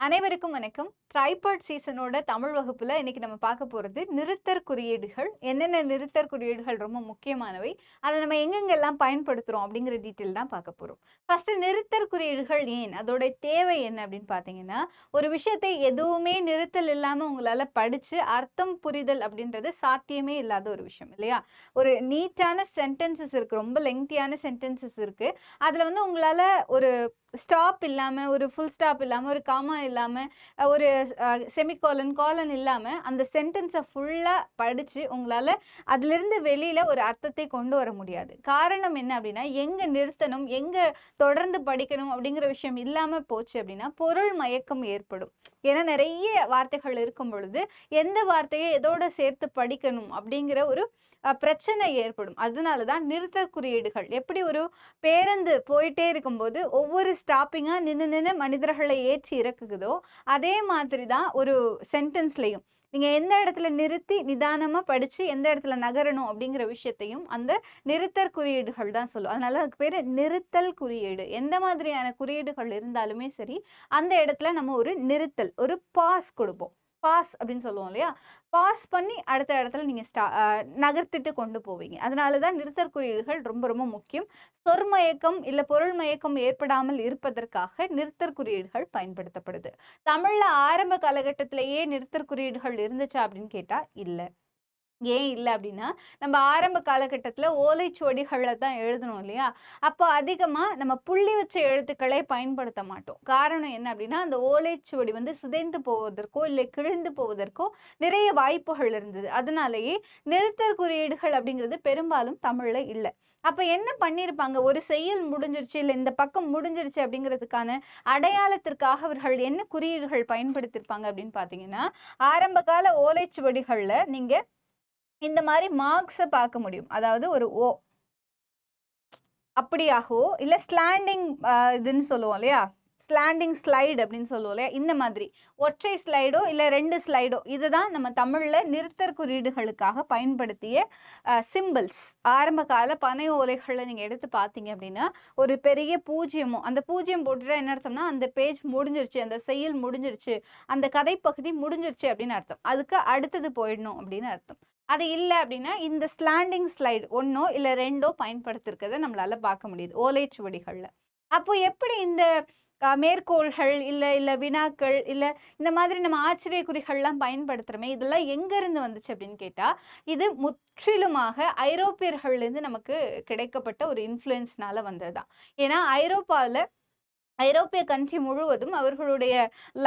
அனைவருக்கும் வணக்கம். ட்ரைபாட் சீசனோட தமிழ் வகுப்புல இன்னைக்கு நம்ம பார்க்க போறது நிறுத்தற் குறியீடுகள். என்னென்ன நிறுத்தற் குறியீடுகள் ரொம்ப முக்கியமானவை, அத நம்ம எங்கெங்கெல்லாம் பயன்படுத்துறோம் அப்படிங்கிற டீட்டெயில் தான் பார்க்க போறோம். ஃபர்ஸ்ட் நிறுத்தற் குறியீடுகள் ஏன்? அதோட தேவை என்ன அப்படின்னு பார்த்தீங்கன்னா, ஒரு விஷயத்தை எதுவுமே நிறுத்தல் இல்லாம உங்களால படிச்சு அர்த்தம் புரிதல் அப்படின்றது சாத்தியமே இல்லாத ஒரு விஷயம் இல்லையா? ஒரு நீட்டான சென்டென்சஸ் இருக்கு. ரொம்ப லெங்தியான சென்டென்சஸ் இருக்கு. அதுல வந்து உங்களால ஒரு ஸ்டாப் இல்லாம, ஒரு ஃபுல் ஸ்டாப் இல்லாம, ஒரு காமா இல்லாம, ஒரு செமிகோலன், கோலன் இல்லாம அந்த சென்டென்ஸ ஃபுல்லா படிச்சு உங்களால அதிலிருந்து வெளியில ஒரு அர்த்தத்தை கொண்டு வர முடியாது. காரணம் என்ன அப்டின்னா, எங்க நிறுத்தணும், எங்க தொடர்ந்து படிக்கணும் அப்படிங்கிற விஷயம் இல்லாம போச்சு அப்டின்னா, பொருள் மயக்கம் ஏற்படும். ஏன்னா நெறைய வார்த்தைகள் இருக்கும் பொழுது, எந்த வார்த்தைய எதோட சேர்த்து படிக்கணும் அப்படிங்கிற ஒரு பிரச்சனை ஏற்படும். அதனால தான் நிறுத்தற் குறியீடுகள். எப்படி ஒரு பேருந்து போயிட்டே இருக்கும்போது, ஒவ்வொரு ஸ்டாப்பிங்கா நின்னு நின்னு மனிதர்கள ஏற்றி இறக்குகுதோ, அதே மாதிரி தான் ஒரு சென்டென்ஸ்லயும். நீங்க எந்த இடத்துல நிறுத்தி நிதானமா படிச்சு, எந்த இடத்துல நகரணும் அப்படிங்கிற விஷயத்தையும் அந்த நிறுத்தற் குறியீடுகள் தான் சொல்லும். அதனால அதுக்கு பேரு நிறுத்தல் குறியீடு. எந்த மாதிரியான குறியீடுகள் இருந்தாலுமே சரி, அந்த இடத்துல நம்ம ஒரு நிறுத்தல், ஒரு பாஸ் குடுப்போம். பாஸ் அப்படின்னு சொல்லுவோம் இல்லையா? பாஸ் பண்ணி அடுத்த இடத்துல நீங்க நகர்த்திட்டு கொண்டு போவீங்க. அதனால தான் நிறுத்தற் குறியீடுகள் ரொம்ப ரொம்ப முக்கியம். சொற்மயக்கம் இல்ல பொருள் மயக்கம் ஏற்படாமல் இருப்பதற்காக நிறுத்தற் குறியீடுகள் பயன்படுத்தப்படுது. தமிழ்ல ஆரம்ப காலகட்டத்திலேயே நிறுத்தற் குறியீடுகள் இருந்துச்சா அப்படின்னு கேட்டா, இல்ல. ஏன் இல்ல அப்படின்னா, நம்ம ஆரம்ப காலகட்டத்தில ஓலைச்சுவடிகள்ல தான் எழுதணும் இல்லையா? அப்போ அதிகமா நம்ம புள்ளி வச்ச எழுத்துக்களே பயன்படுத்த மாட்டோம். காரணம் என்ன அப்படின்னா, அந்த ஓலைச்சுவடி வந்து சிதைந்து போவதற்கோ, இல்லை கிழிந்து போவதற்கோ நிறைய வாய்ப்புகள் இருந்தது. அதனாலேயே நிறுத்தற் குறியீடுகள் அப்படிங்கிறது பெரும்பாலும் தமிழ்ல இல்ல. அப்ப என்ன பண்ணியிருப்பாங்க, ஒரு செய்யுள் முடிஞ்சிருச்சு, இல்ல இந்த பக்கம் முடிஞ்சிருச்சு அப்படிங்கிறதுக்கான அடையாளத்திற்காக அவர்கள் என்ன குறியீடுகள் பயன்படுத்தியிருப்பாங்க அப்படின்னு பார்த்தீங்கன்னா, ஆரம்ப கால ஓலைச்சுவடிகள்ல நீங்க இந்த மாரி மார்க்ஸ பார்க்க முடியும். அதாவது ஒரு ஓ அப்படியாகவோ, இல்ல ஸ்லாண்டிங் இதுன்னு சொல்லுவோம் இல்லையா? ஸ்லாண்டிங் ஸ்லைடு அப்படின்னு சொல்லுவோம் இல்லையா? இந்த மாதிரி. ஒற்றை ஸ்லைடோ, இல்ல 2 ஸ்லைடோ இதுதான் நம்ம தமிழ்ல நிறுத்தற் குறியீடுகளுக்காக பயன்படுத்திய சிம்பிள்ஸ். ஆரம்ப கால பனை ஓலைகள்ல நீங்க எடுத்து பார்த்தீங்க அப்படின்னா, ஒரு பெரிய பூஜ்ஜியமோ அந்த பூஜ்ஜியம் போட்டுட்டா என்ன அர்த்தம்னா, அந்த பேஜ் முடிஞ்சிருச்சு, அந்த செய்யுள் முடிஞ்சிருச்சு, அந்த கதைப்பகுதி முடிஞ்சிருச்சு அப்படின்னு அர்த்தம். அதுக்கு அடுத்தது போயிடணும் அப்படின்னு அர்த்தம். அது இல்ல அப்டின்னா, இந்த ஸ்லாண்டிங் ஸ்லைடு 1ஓ இல்ல 2ஓ பயன்படுத்தியிருக்கிறத நம்மளால பார்க்க முடியுது. ஓலைச்சுவடிகள்ல. அப்போ எப்படி இந்த மேற்கோள்கள், இல்ல வினாக்கள், இல்ல இந்த மாதிரி நம்ம ஆச்சரிய குறிகள்லாம் பயன்படுத்துறோமே, இதெல்லாம் எங்கருந்து வந்துச்சு அப்டின்னு கேட்டா, இது முற்றிலுமாக ஐரோப்பியர்கள்லேருந்து நமக்கு கிடைக்கப்பட்ட ஒரு இன்ஃப்ளூயன்ஸ்னால வந்தது தான். ஏன்னா ஐரோப்பால ஐரோப்பிய கண்ட்ரி முழுவதும் அவர்களுடைய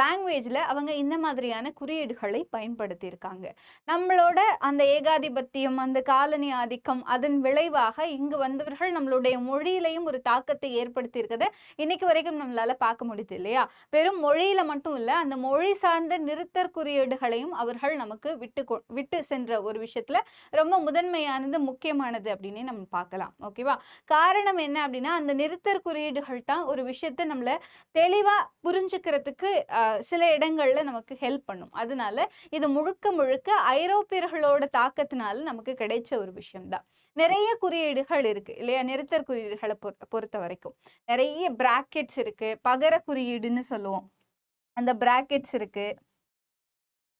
லாங்குவேஜ்ல அவங்க இந்த மாதிரியான குறியீடுகளை பயன்படுத்தியிருக்காங்க. நம்மளோட அந்த ஏகாதிபத்தியம், அந்த காலனி ஆதிக்கம், அதன் விளைவாக இங்கு வந்தவர்கள் நம்மளுடைய மொழியிலயும் ஒரு தாக்கத்தை ஏற்படுத்தியிருக்கத இன்னைக்கு வரைக்கும் நம்மளால பார்க்க முடியுது இல்லையா? வெறும் மொழியில மட்டும் இல்ல, அந்த மொழி சார்ந்த நிறுத்தற் குறியீடுகளையும் அவர்கள் நமக்கு விட்டு சென்ற ஒரு விஷயத்துல ரொம்ப முதன்மையானது, முக்கியமானது அப்படின்னே நம்ம பார்க்கலாம். ஓகேவா? காரணம் என்ன அப்படின்னா, அந்த நிறுத்தற் குறியீடுகள் தான் ஒரு விஷயத்த நம்மள தெளிவா புரிஞ்சுக்கிறதுக்கு சில இடங்கள்ல நமக்கு ஹெல்ப் பண்ணும். அதனால இது முழுக்க முழுக்க ஐரோப்பியர்களோட தாக்கத்தினால நமக்கு கிடைச்ச ஒரு விஷயம் தான். நிறைய குறியீடுகள் இருக்கு இல்லையா? நிறுத்தற் குறியீடுகள பொறுத்தவரைக்கும். நிறைய பிராக்கெட்ஸ் இருக்கு. பகர குறியீடுன்னு சொல்லுவோம். அந்த பிராக்கெட்ஸ் இருக்கு.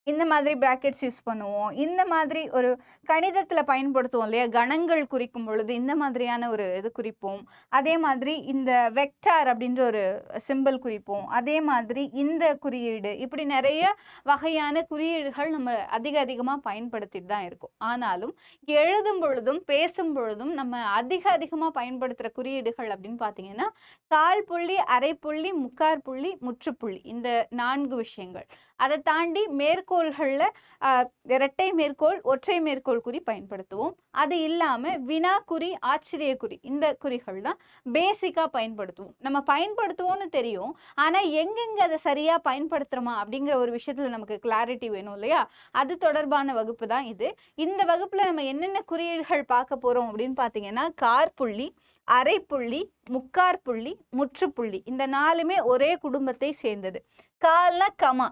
இந்த மாதிரி பிராக்கெட்ஸ் யூஸ் பண்ணுவோம். இந்த மாதிரி ஒரு கணிதத்தில பயன்படுத்துவோம் இல்லையா? கணங்கள் குறிக்கும் பொழுது இந்த மாதிரியான ஒரு இது குறிப்போம். அதே மாதிரி இந்த வெக்டார் அப்படின்ற ஒரு சிம்பல் குறிப்போம். அதே மாதிரி இந்த குறியீடு இப்படி நெறைய வகையான குறியீடுகள் நம்ம அதிகமா பயன்படுத்திட்டு தான் இருக்கோம். ஆனாலும் எழுதும் பொழுதும், பேசும் பொழுதும் நம்ம அதிகமா பயன்படுத்துற குறியீடுகள் அப்படின்னு பார்த்தீங்கன்னா, கால் புள்ளி, அரை புள்ளி, முக்கால் புள்ளி, முற்றுப்புள்ளி இந்த 4 விஷயங்கள். அத தாண்டி மேற்கோள்கள்ல அ இரட்டை மேற்கோள், ஒற்றை மேற்கோள் குறி பயன்படுத்துவோம். அது இல்லாம வினாக்குறி, ஆச்சரியக்குறி இந்த குறிகள் தான் பேசிக்கா பயன்படுத்துவோம். நம்ம பயன்படுத்துவோம்னு தெரியும். ஆனா எங்கெங்க அத சரியா பயன்படுத்துறோமா அப்படிங்கிற ஒரு விஷயத்துல நமக்கு கிளாரிட்டி வேணும் இல்லையா? அது தொடர்பான வகுப்பு தான் இது. இந்த வகுப்புல நம்ம என்னென்ன குறியீடுகள் பார்க்க போறோம் அப்படின்னு பார்த்தீங்கன்னா, காற்புள்ளி, அரைப்புள்ளி, முக்காற்புள்ளி, முற்றுப்புள்ளி இந்த 4மே ஒரே குடும்பத்தை சேர்ந்தது. கால்னா கமா.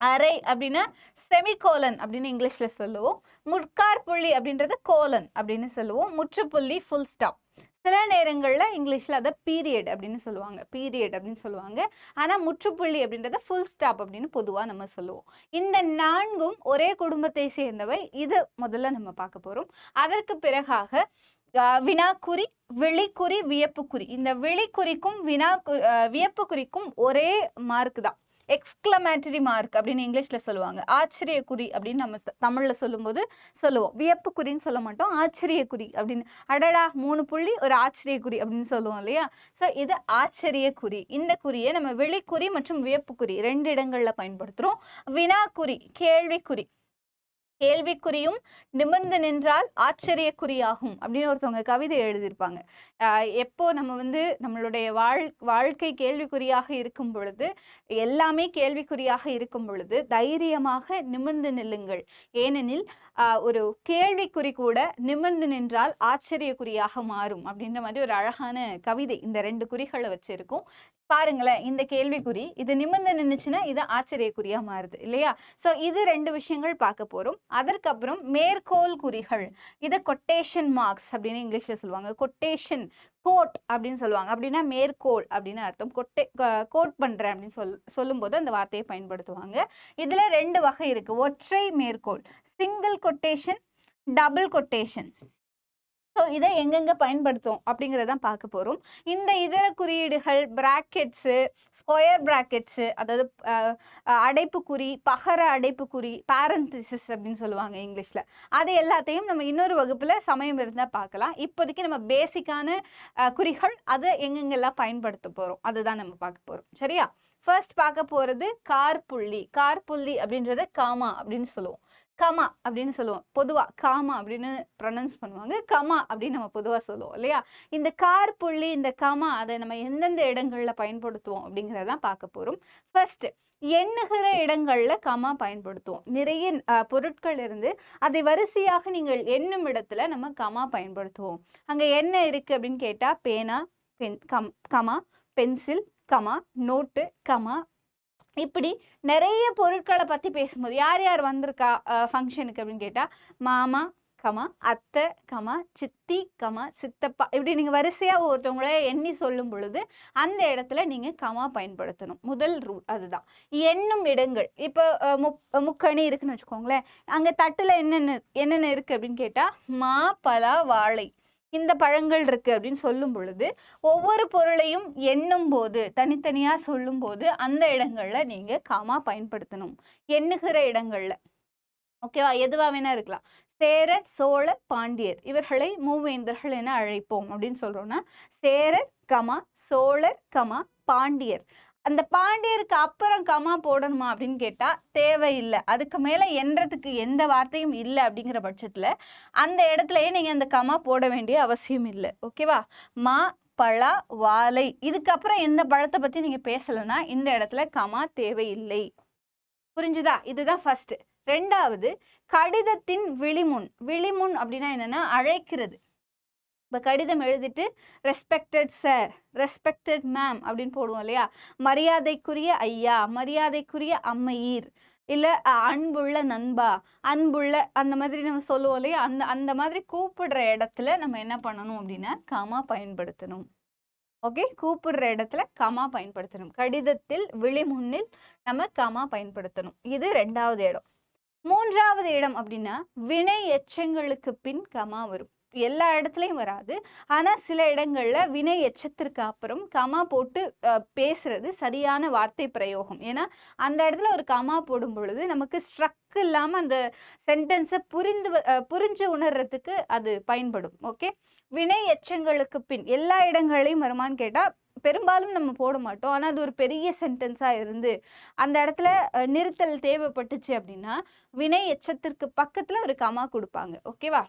அரை அப்படின்னா செமிகோலன் அப்படின்னு இங்கிலீஷ்ல சொல்லுவோம். முற்காற்புள்ளி அப்படின்றது கோலன் அப்படின்னு சொல்லுவோம். முற்றுப்புள்ளி ஃபுல் ஸ்டாப். சில நேரங்கள்ல இங்கிலீஷ்ல அதை பீரியட் அப்படின்னு சொல்லுவாங்க, பீரியட் அப்படின்னு சொல்லுவாங்க. ஆனா முற்றுப்புள்ளி அப்படின்றத ஃபுல் ஸ்டாப் அப்படின்னு பொதுவா நம்ம சொல்லுவோம். இந்த 4ம் ஒரே குடும்பத்தை சேர்ந்தவை. இது முதல்ல நம்ம பார்க்க போறோம். அதற்கு பிறகாக வினாக்குறி, விழிக்குறி, வியப்புக்குறி. இந்த விழிக்குறிக்கும் வியப்புக்குறிக்கும் ஒரே மார்க் தான். எக்ஸ்க்ளமேட்டரி மார்க் அப்படின்னு இங்கிலீஷ்ல சொல்லுவாங்க. ஆச்சரியக்குறி அப்படின்னு நம்ம தமிழ்ல சொல்லும்போது சொல்லுவோம். வியப்புக்குறின்னு சொல்ல மாட்டோம், ஆச்சரியக்குறி அப்படின்னு. அடடா 3 புள்ளி ஒரு ஆச்சரியக்குறி அப்படின்னு சொல்லுவோம் இல்லையா? ஸோ இது ஆச்சரியக்குறி. இந்த குறியை நம்ம விழிக்குறி மற்றும் வியப்புக்குறி 2 இடங்கள்ல பயன்படுத்துறோம். வினாக்குறி, கேள்விக்குறி. கேள்விக்குறியும் நிமிர்ந்து நின்றால் ஆச்சரியக்குறியாகும் அப்படின்னு ஒருத்தவங்க கவிதை எழுதியிருப்பாங்க. எப்போ நம்ம நம்மளுடைய வாழ்க்கை கேள்விக்குறியாக இருக்கும் பொழுது, எல்லாமே கேள்விக்குறியாக இருக்கும் பொழுது தைரியமாக நிமிர்ந்து நில்லுங்கள். ஏனெனில் ஒரு கேள்விக்குறி கூட நிமிர்ந்து நின்றால் ஆச்சரியக்குறியாக மாறும் அப்படின்ற மாதிரி ஒரு அழகான கவிதை இந்த 2 குறிகளை வச்சிருக்கும். பாருங்களேன், இந்த கேள்விக்குறி இது நிமிர்ந்து நின்னுச்சுன்னா இது ஆச்சரியக்குறியா மாறுது இல்லையா? ஸோ இது 2 விஷயங்கள் பார்க்க போறோம். அதற்கப்புறம் மேற்கோள் குறிகள். இதை கொட்டேஷன் மார்க்ஸ் அப்படின்னு இங்கிலீஷ்ல சொல்லுவாங்க. கொட்டேஷன், கோட் அப்படின்னு சொல்லுவாங்க. அப்படின்னா மேற்கோள் அப்படின்னு அர்த்தம். கோட் பண்றேன் அப்படின்னு சொல்லும்போது அந்த வார்த்தையை பயன்படுத்துவாங்க. இதுல 2 வகை இருக்கு. ஒற்றை மேற்கோள், single quotation, double quotation. So இதை எங்கெங்க பயன்படுத்தும் அப்படிங்கிறதான் பார்க்க போறோம். இந்த இதர குறியீடுகள், பிராக்கெட்ஸு, ஸ்கொயர் பிராக்கெட்ஸு, அதாவது அடைப்புக்குறி, பகர அடைப்புக்குறி, பேரந்திசிஸ் அப்படின்னு சொல்லுவாங்க இங்கிலீஷ்ல. அது எல்லாத்தையும் நம்ம இன்னொரு வகுப்புல சமயம் இருந்தால் பார்க்கலாம். இப்போதைக்கு நம்ம பேசிக்கான குறிகள் அதை எங்கெங்கெல்லாம் பயன்படுத்த போறோம் அதுதான் நம்ம பார்க்க போறோம். சரியா? ஃபர்ஸ்ட் பார்க்க போறது கார்புள்ளி. கார்புள்ளி அப்படின்றத காமா அப்படின்னு சொல்லுவோம். கமா அப்படின்னு சொல்லுவோம். பொதுவா காமா அப்படின்னு ப்ரொனவுன்ஸ் பண்ணுவாங்க. கமா அப்படின்னு நம்ம பொதுவா சொல்லுவோம் இல்லையா? இந்த கார்புள்ளி, இந்த கமா, அதை நம்ம எந்தெந்த இடங்கள்ல பயன்படுத்துவோம் அப்படிங்கிறதான் பார்க்க போறோம். ஃபர்ஸ்ட், எண்ணுகிற இடங்கள்ல கமா பயன்படுத்துவோம். நிறைய பொருட்கள் இருந்து அதை வரிசையாக நீங்கள் எண்ணும் இடத்துல நம்ம கமா பயன்படுத்துவோம். அங்க என்ன இருக்கு அப்படின்னு கேட்டா பேனா, comma, pencil, comma, note, comma. இப்படி நிறைய பொருட்களை பத்தி பேசும்போது யார் யார் வந்திருக்கா ஃபங்க்ஷனுக்கு அப்படின்னு கேட்டா மாமா, கமா, அத்தை, கமா, சித்தி, கமா, சித்தப்பா, இப்படி நீங்க வரிசையா ஒருத்தவங்கள எண்ணி சொல்லும் பொழுது அந்த இடத்துல நீங்க கமா பயன்படுத்தணும். முதல் ரூல் அதுதான். எண்ணும் இடங்கள், இப்போ முக்கணி இருக்குன்னு வச்சுக்கோங்களேன். அங்க தட்டுல என்னென்ன இருக்கு அப்படின்னு கேட்டா மா, பலா, வாழை, இந்த பழங்கள் இருக்கு அப்படின்னு சொல்லும் பொழுது ஒவ்வொரு பொருளையும் எண்ணும் போது, தனித்தனியா சொல்லும் போது அந்த இடங்கள்ல நீங்க காமா பயன்படுத்தணும். எண்ணுகிற இடங்கள்ல. ஓகேவா? எதுவா வேணா இருக்கலாம். சேரர், சோழர், பாண்டியர் இவர்களை மூவேந்தர்கள் என அழைப்போம் அப்படின்னு சொல்றோம்னா சேரர், கமா, சோழர், கமா, பாண்டியர். அந்த பாண்டியருக்கு அப்புறம் கமா போடணுமா அப்படின்னு கேட்டா தேவையில்லை. அதுக்கு மேல எண்றதுக்கு எந்த வார்த்தையும் இல்லை அப்படிங்கிற பட்சத்துல அந்த இடத்துலயே நீங்க அந்த கமா போட வேண்டிய அவசியம் இல்லை. ஓகேவா? மா, பழா, வாழை, இதுக்கப்புறம் எந்த பழத்தை பத்தி நீங்க பேசலைன்னா இந்த இடத்துல கமா தேவையில்லை. புரிஞ்சுதா? இதுதான் ஃபர்ஸ்ட். ரெண்டாவது, கடிதத்தின் விழிமுன். விழிமுன் அப்படின்னா என்னன்னா அழைக்கிறது. இப்போ கடிதம் எழுதிட்டு ரெஸ்பெக்டட் சார், ரெஸ்பெக்டட் மேம் அப்படின்னு போடுவோம் இல்லையா? மரியாதைக்குரிய ஐயா, மரியாதைக்குரிய அம்மையீர், இல்லை அன்புள்ள நண்பா, அன்புள்ள, அந்த மாதிரி நம்ம சொல்லுவோம் இல்லையா? அந்த மாதிரி கூப்பிடுற இடத்துல நம்ம என்ன பண்ணணும் அப்படின்னா கமா பயன்படுத்தணும். ஓகே, கூப்பிடுற இடத்துல கமா பயன்படுத்தணும். கடிதத்தில் விழிமுன்னில் நம்ம கமா பயன்படுத்தணும். இது 2வது இடம். 3வது இடம் அப்படின்னா வினை எச்சங்களுக்கு பின் கமா வரும். எல்லா இடத்துலையும் வராது. ஆனால் சில இடங்கள்ல வினை எச்சத்திற்கு அப்புறம் கமா போட்டு பேசுறது சரியான வார்த்தை பிரயோகம். ஏன்னா அந்த இடத்துல ஒரு கமா போடும் பொழுது நமக்கு ஸ்ட்ரக் இல்லாமல் அந்த சென்டென்ஸை புரிஞ்சு உணர்றதுக்கு அது பயன்படும். ஓகே, வினை எச்சங்களுக்கு பின் எல்லா இடங்களையும் வருமானு கேட்டால் பெரும்பாலும் நம்ம போட மாட்டோம். ஆனால் அது ஒரு பெரிய சென்டென்ஸாக இருந்து அந்த இடத்துல நிறுத்தல் தேவைப்பட்டுச்சு அப்படின்னா வினை எச்சத்திற்கு பக்கத்தில் ஒரு கமா கொடுப்பாங்க. ஓகேவா?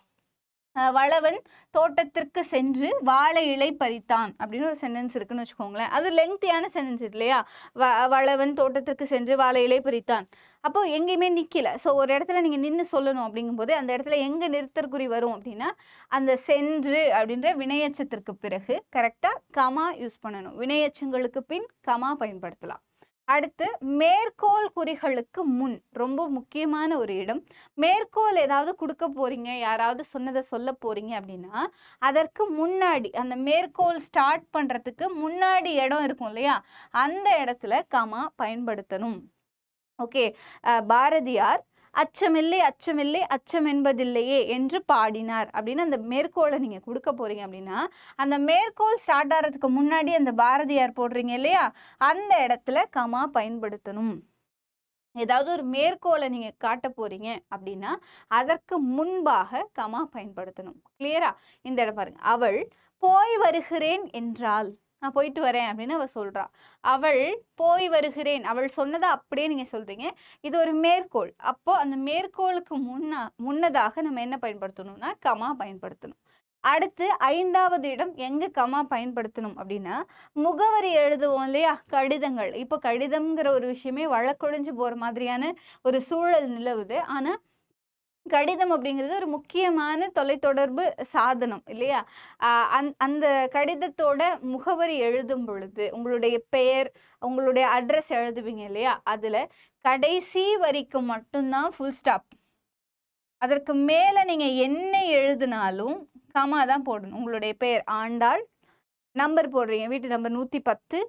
வளவன் தோட்டத்திற்கு சென்று வாழை இலை பறித்தான் அப்படின்னு ஒரு சென்டென்ஸ் இருக்குன்னு வச்சுக்கோங்களேன். அது லெங்க்தியான சென்டென்ஸ் இல்லையா? வளவன் தோட்டத்திற்கு சென்று வாழை இலை பறித்தான். அப்போ எங்கேயுமே நிற்கல. ஸோ ஒரு இடத்துல நீங்கள் நின்று சொல்லணும் அப்படிங்கும்போது அந்த இடத்துல எங்கே நிறுத்தற்குறி வரும் அப்படின்னா அந்த சென்று அப்படின்ற வினையச்சத்திற்கு பிறகு கரெக்டாக கமா யூஸ் பண்ணணும். வினையச்சங்களுக்கு பின் கமா பயன்படுத்தலாம். அடுத்து மேற்கோள் குறிகளுக்கு முன், ரொம்ப முக்கியமான ஒரு இடம். மேற்கோள் ஏதாவது கொடுக்க போறீங்க, யாராவது சொன்னதை சொல்ல போறீங்க அப்படின்னா அதற்கு முன்னாடி, அந்த மேற்கோள் ஸ்டார்ட் பண்றதுக்கு முன்னாடி இடம் இருக்கும் இல்லையா, அந்த இடத்துல கமா பயன்படுத்தணும். ஓகே. பாரதியார் அச்சமில்லை அச்சமில்லை அச்சம் என்பதில்லையே என்று பாடினார் அப்படின்னு அந்த மேற்கோளை நீங்க கொடுக்க போறீங்க அப்படின்னா, அந்த மேற்கோள் ஸ்டார்ட் ஆகிறதுக்கு முன்னாடி அந்த பாரதியார் போடுறீங்க இல்லையா, அந்த இடத்துல கமா பயன்படுத்தணும். ஏதாவது ஒரு மேற்கோளை நீங்க காட்ட போறீங்க அப்படின்னா அதற்கு முன்பாக கமா பயன்படுத்தணும். கிளியரா? இந்த இடம் பாருங்க. அவள் போய் வருகிறேன் என்றால், நான் போயிட்டு வரேன் அப்படின்னு அவ சொல்றா. அவள் போய் வருகிறேன், அவள் சொன்னதை அப்படியே நீங்க சொல்றீங்க. இது ஒரு மேற்கோள். அப்போ அந்த மேற்கோளுக்கு முன்னதாக நம்ம என்ன பயன்படுத்தணும்னா கமா பயன்படுத்தணும். அடுத்து 5வது இடம் எங்க கமா பயன்படுத்தணும் அப்படின்னா, முகவரி எழுதுவோம் இல்லையா, கடிதங்கள். இப்போ கடிதம்ங்கிற ஒரு விஷயமே வழக்கொழிஞ்சு போற மாதிரியான ஒரு சூழல் நிலவுது. ஆனா கடிதம் அப்படிங்கிறது ஒரு முக்கியமான தொலைத்தொடர்பு சாதனம் இல்லையா. அந்த கடிதத்தோட முகவரி எழுதும் பொழுது உங்களுடைய பெயர், உங்களுடைய அட்ரஸ் எழுதுவீங்க இல்லையா, அதுல கடைசி வரிக்கு மட்டும்தான் ஃபுல் ஸ்டாப். அதற்கு மேல நீங்க என்ன எழுதினாலும் கமா தான் போடணும். உங்களுடைய பெயர் ஆண்டாள், நம்பர் போடுறீங்க, வீட்டு நம்பர் 110,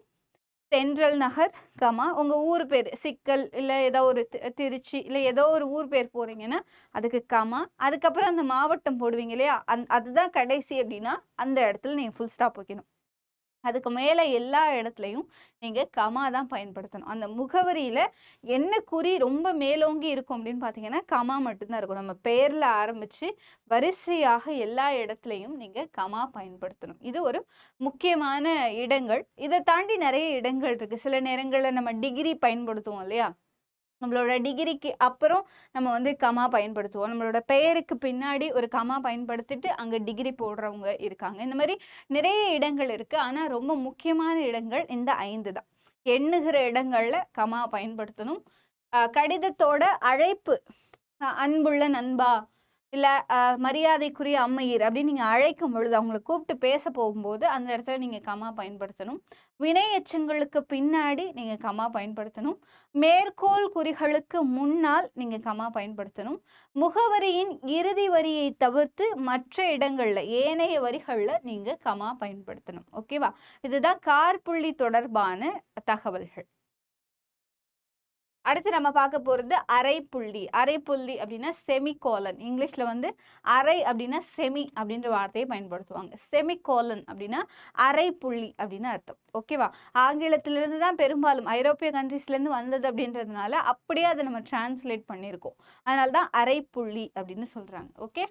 தென்றல் நகர், கமா உங்க ஊர் பேர் சிக்கல், இல்லை ஏதோ ஒரு திருச்சி, இல்லை ஏதோ ஒரு ஊர் பேர் போறீங்கன்னா அதுக்கு கமா. அதுக்கப்புறம் அந்த மாவட்டம் போடுவீங்க இல்லையா, அதுதான் கடைசி அப்படின்னா அந்த இடத்துல நீங்க ஃபுல் ஸ்டாப் வைக்கணும். அதுக்கு மேல எல்லா இடத்துலையும் நீங்க கமா தான் பயன்படுத்தணும். அந்த முகவரியில என்ன குறி ரொம்ப மேலோங்கி இருக்கும் அப்படின்னு பாத்தீங்கன்னா கமா மட்டும்தான் இருக்கும். நம்ம பெயர்ல ஆரம்பிச்சு வரிசையாக எல்லா இடத்துலையும் நீங்க கமா பயன்படுத்தணும். இது ஒரு முக்கியமான இடங்கள். இதை தாண்டி நிறைய இடங்கள் இருக்கு. சில நேரங்கள்ல நம்ம டிகிரி பயன்படுத்துவோம் இல்லையா, நம்மளோட டிகிரிக்கு அப்புறம் நம்ம வந்து கமா பயன்படுத்துவோம். நம்மளோட பெயருக்கு பின்னாடி ஒரு கமா பயன்படுத்திட்டு அங்க டிகிரி போடுறவங்க இருக்காங்க. இந்த மாதிரி நிறைய இடங்கள் இருக்கு. ஆனா ரொம்ப முக்கியமான இடங்கள் இந்த 5 தான். எண்ணுகிற இடங்கள்ல கமா பயன்படுத்தணும். கடிதத்தோட அழைப்பு, அன்புள்ள நண்பா, இல்லை மரியாதைக்குரிய அம்மையர் அப்படின்னு நீங்கள் அழைக்கும் பொழுது, அவங்களை கூப்பிட்டு பேச போகும்போது அந்த இடத்துல நீங்கள் கமா பயன்படுத்தணும். வினை எச்சங்களுக்கு பின்னாடி நீங்கள் கமா பயன்படுத்தணும். மேற்கோள் குறிகளுக்கு முன்னால் நீங்கள் கமா பயன்படுத்தணும். முகவரியின் இறுதி வரியை தவிர்த்து மற்ற இடங்கள்ல, ஏனைய வரிகளில் நீங்கள் கமா பயன்படுத்தணும். ஓகேவா? இதுதான் காற்புள்ளி தொடர்பான தகவல்கள். அடுத்து நம்ம பார்க்க போகிறது அரைப்புள்ளி. அரைப்புள்ளி அப்படின்னா செமிகோலன். இங்கிலீஷில் வந்து அரை அப்படின்னா செமி அப்படின்ற வார்த்தையை பயன்படுத்துவாங்க. செமிகோலன் அப்படின்னா அரைப்புள்ளி அப்படின்னு அர்த்தம். ஓகேவா? ஆங்கிலத்திலிருந்து தான் பெரும்பாலும் ஐரோப்பிய கண்ட்ரீஸ்லேருந்து வந்தது அப்படின்றதுனால அப்படியே அதை நம்ம டிரான்ஸ்லேட் பண்ணியிருக்கோம். அதனால தான் அரைப்புள்ளி அப்படின்னு சொல்கிறாங்க. ஓகே.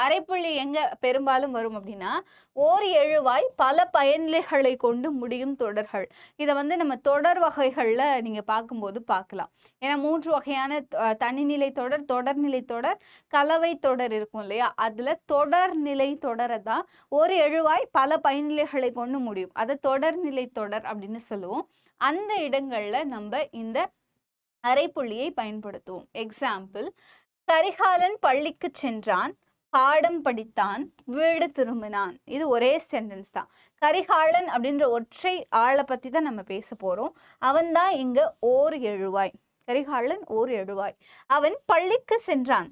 அரைப்புள்ளி எங்க பெரும்பாலும் வரும் அப்படின்னா, ஓர் எழுவாய் பல பயனிலைகளை கொண்டு முடியும் தொடர்கள். இதை வந்து நம்ம தொடர் வகைகள்ல நீங்க பார்க்கும்போது பார்க்கலாம். ஏன்னா 3 வகையான தனிநிலை தொடர், தொடர்நிலை தொடர், கலவை தொடர் இருக்கும் இல்லையா, அதுல தொடர்நிலை தொடரை தான் ஒரு எழுவாய் பல பயனிலைகளை கொண்டு முடியும், அதை தொடர்நிலை தொடர் அப்படின்னு சொல்லுவோம். அந்த இடங்கள்ல நம்ம இந்த அரைப்புள்ளியை பயன்படுத்துவோம். எக்ஸாம்பிள், கரிகாலன் பள்ளிக்கு சென்றான், பாடம் படித்தான், வீடு திரும்பினான். இது ஒரே சென்டென்ஸ் தான். கரிகாலன் அப்படின்ற ஒற்றை ஆளை பத்தி தான் நம்ம பேச போறோம். அவன் தான் இங்க ஓர் எழுவாய். கரிகாலன் ஓர் எழுவாய். அவன் பள்ளிக்கு சென்றான்,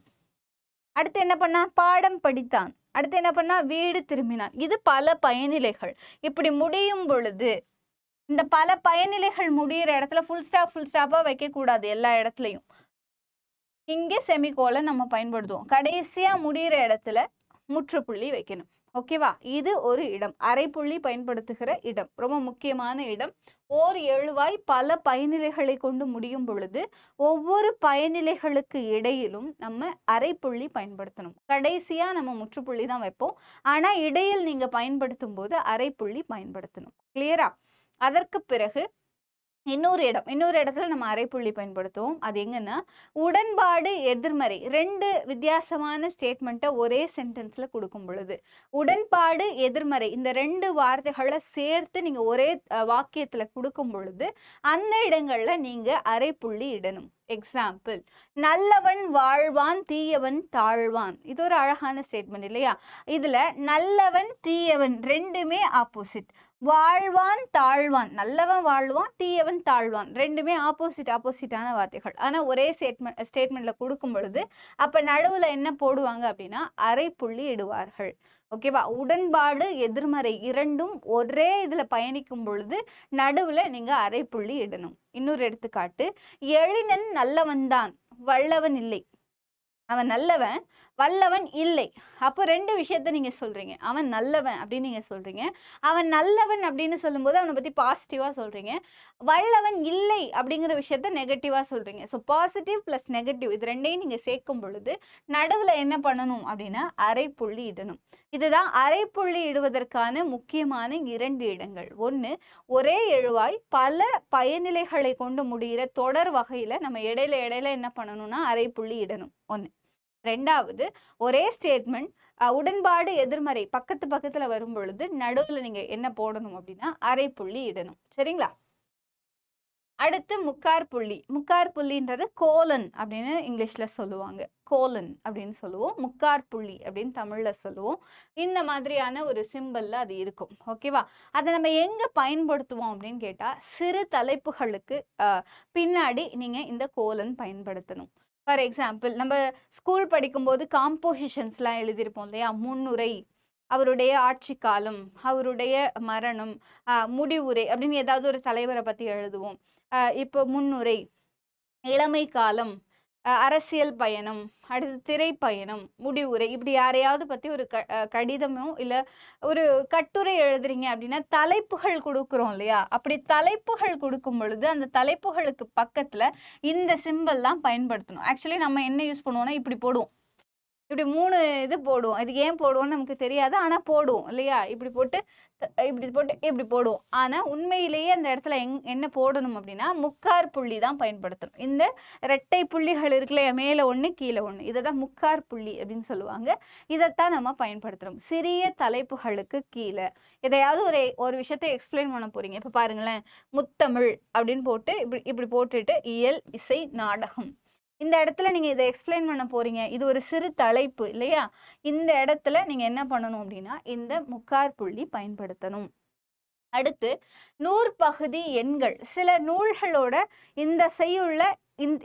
அடுத்து என்ன பண்ணா, பாடம் படித்தான், அடுத்து என்ன பண்ணா, வீடு திரும்பினான். இது பல பயனிலைகள். இப்படி முடியும் பொழுது இந்த பல பயனிலைகள் முடிகிற இடத்துல ஃபுல் ஸ்டாப்பா வைக்க கூடாது. எல்லா இடத்துலையும் இங்கே செமிகோலன் நம்ம பயன்படுத்துவோம். கடைசியா முடிகிற இடத்துல முற்றுப்புள்ளி வைக்கணும். ஓகேவா? இது ஒரு இடம், அரைப்புள்ளி பயன்படுத்துகிற இடம், ரொம்ப முக்கியமான இடம். ஓர் எழுவாய் பல பயனிலைகளை கொண்டு முடியும் பொழுது ஒவ்வொரு பயனிலைகளுக்கு இடையிலும் நம்ம அரைப்புள்ளி பயன்படுத்தணும். கடைசியா நம்ம முற்றுப்புள்ளி தான் வைப்போம். ஆனா இடையில் நீங்க பயன்படுத்தும் போது அரைப்புள்ளி பயன்படுத்தணும். கிளியரா? அதற்கு பிறகு இன்னொரு இடத்துல நம்ம அரைப்புள்ளி பயன்படுத்துவோம். அது எங்கன்னா, உடன்பாடு எதிர்மறை, 2 வித்தியாசமான ஸ்டேட்மெண்ட்டை ஒரே சென்டென்ஸ்ல கொடுக்கும் பொழுது, உடன்பாடு எதிர்மறை இந்த 2 வார்த்தைகளை சேர்த்து நீங்க ஒரே வாக்கியத்துல கொடுக்கும் பொழுது அந்த இடங்கள்ல நீங்க அரைப்புள்ளி இடணும். எக்ஸாம்பிள், நல்லவன் வாழ்வான், தீயவன் தாழ்வான். இது ஒரு அழகான ஸ்டேட்மெண்ட் இல்லையா? இதுல நல்லவன் தீயவன் ரெண்டுமே ஆப்போசிட். வாழ்வான் தாழ்வான், நல்லவன் வாழ்வான், தீயவன் தாழ்வான், ரெண்டுமே ஆப்போசிட்டான வார்த்தைகள். ஆனா ஒரே ஸ்டேட்மெண்ட்ல கொடுக்கும் பொழுது அப்ப நடுவுல என்ன போடுவாங்க அப்படின்னா அரை புள்ளி இடுவார்கள். ஓகேவா? உடன்பாடு எதிர்மறை இரண்டும் ஒரே இதுல பயணிக்கும் பொழுது நடுவுல நீங்க அரை புள்ளி இடணும். இன்னொரு எடுத்துக்காட்டு, எழினன் நல்லவன் தான், வல்லவன் இல்லை. அவன் நல்லவன், வல்லவன் இல்லை. அப்போ ரெண்டு விஷயத்த நீங்க சொல்றீங்க. அவன் நல்லவன் அப்படின்னு நீங்க சொல்றீங்க. அவன் நல்லவன் அப்படின்னு சொல்லும்போது அவனை பத்தி பாசிட்டிவா சொல்றீங்க. வல்லவன் இல்லை அப்படிங்கிற விஷயத்த நெகட்டிவா சொல்றீங்க. ஸோ பாசிட்டிவ் பிளஸ் நெகட்டிவ் இது ரெண்டையும் நீங்க சேர்க்கும் பொழுது நடுவுல என்ன பண்ணணும் அப்படின்னா அரை புள்ளி இடணும். இதுதான் அரை புள்ளி இடுவதற்கான முக்கியமான 2 இடங்கள். ஒன்று, ஒரே எழுவாய் பல பயனிலைகளை கொண்டு முடிகிற தொடர் வகையில நம்ம இடையில என்ன பண்ணணும்னா அரை புள்ளி இடணும். ஒன்று. ரெண்டாவது, ஒரே ஸ்டேட்மெண்ட் உடன்பாடு எதிர்மறை பக்கத்துல வரும் பொழுது நடுவுல நீங்க என்ன போடணும் அப்படின்னா அரை புள்ளி இடணும். சரிங்களா? அடுத்து முக்கார் புள்ளி. முக்கார் புள்ளின்றது கோலன் அப்படின்னு இங்கிலீஷ்ல சொல்லுவாங்க. கோலன் அப்படின்னு சொல்லுவோம். முக்கார் புள்ளி அப்படின்னு தமிழ்ல சொல்லுவோம். இந்த மாதிரியான ஒரு சிம்பல்ல அது இருக்கும். ஓகேவா? அதை நம்ம எங்க பயன்படுத்துவோம் அப்படின்னு கேட்டா சிறு தலைப்புகளுக்கு பின்னாடி நீங்க இந்த கோலன் பயன்படுத்தணும். ஃபார் எக்ஸாம்பிள், நம்ம ஸ்கூல் படிக்கும்போது காம்போசிஷன்ஸ்லாம் எழுதியிருப்போம் இல்லையா? முன்னுரை, அவருடைய ஆட்சி காலம், அவருடைய மரணம், முடிவுரை அப்படின்னு ஏதாவது ஒரு தலைவரை பற்றி எழுதுவோம். இப்போ முன்னுரை, இளமை காலம், அரசியல் பயணம், அடுத்து திரைப்பயணம், முடிவுரை, இப்படி யாரையாவது பற்றி ஒரு கடிதமோ இல்லை ஒரு கட்டுரை எழுதுறீங்க அப்படின்னா தலைப்புகள் கொடுக்குறோம் இல்லையா? அப்படி தலைப்புகள் கொடுக்கும் பொழுது அந்த தலைப்புகளுக்கு பக்கத்தில் இந்த சிம்பல்லாம் பயன்படுத்தணும். ஆக்சுவலி நம்ம என்ன யூஸ் பண்ணுவோம்னா இப்படி போடுவோம். இப்படி 3 இது போடுவோம். இது ஏன் போடுவோம்னு நமக்கு தெரியாது. ஆனால் போடுவோம் இல்லையா? இப்படி போட்டு இப்படி போடுவோம். ஆனால் உண்மையிலேயே அந்த இடத்துல என்ன போடணும் அப்படின்னா முக்கார் புள்ளி தான் பயன்படுத்தணும். இந்த இரட்டை புள்ளிகள் இருக்குல்லையா? மேலே 1 கீழே 1, இதை தான் முக்கார் புள்ளி அப்படின்னு சொல்லுவாங்க. இதைத்தான் நம்ம பயன்படுத்துகிறோம். சிறிய தலைப்புகளுக்கு கீழே எதையாவது ஒரு விஷயத்தை எக்ஸ்பிளைன் பண்ண போறீங்க. இப்போ பாருங்களேன், முத்தமிழ் அப்படின்னு போட்டு இப்படி போட்டுட்டு இயல், இசை, நாடகம், இந்த இடத்துல நீங்க இதை எக்ஸ்பிளைன் பண்ண போறீங்க. இது ஒரு சிறு தலைப்பு இல்லையா? இந்த இடத்துல நீங்க என்ன பண்ணணும் அப்படின்னா இந்த முக்கார் புள்ளி பயன்படுத்தணும். அடுத்து நூற்பகுதி எண்கள். சில நூல்களோட இந்த செய்யுள்ள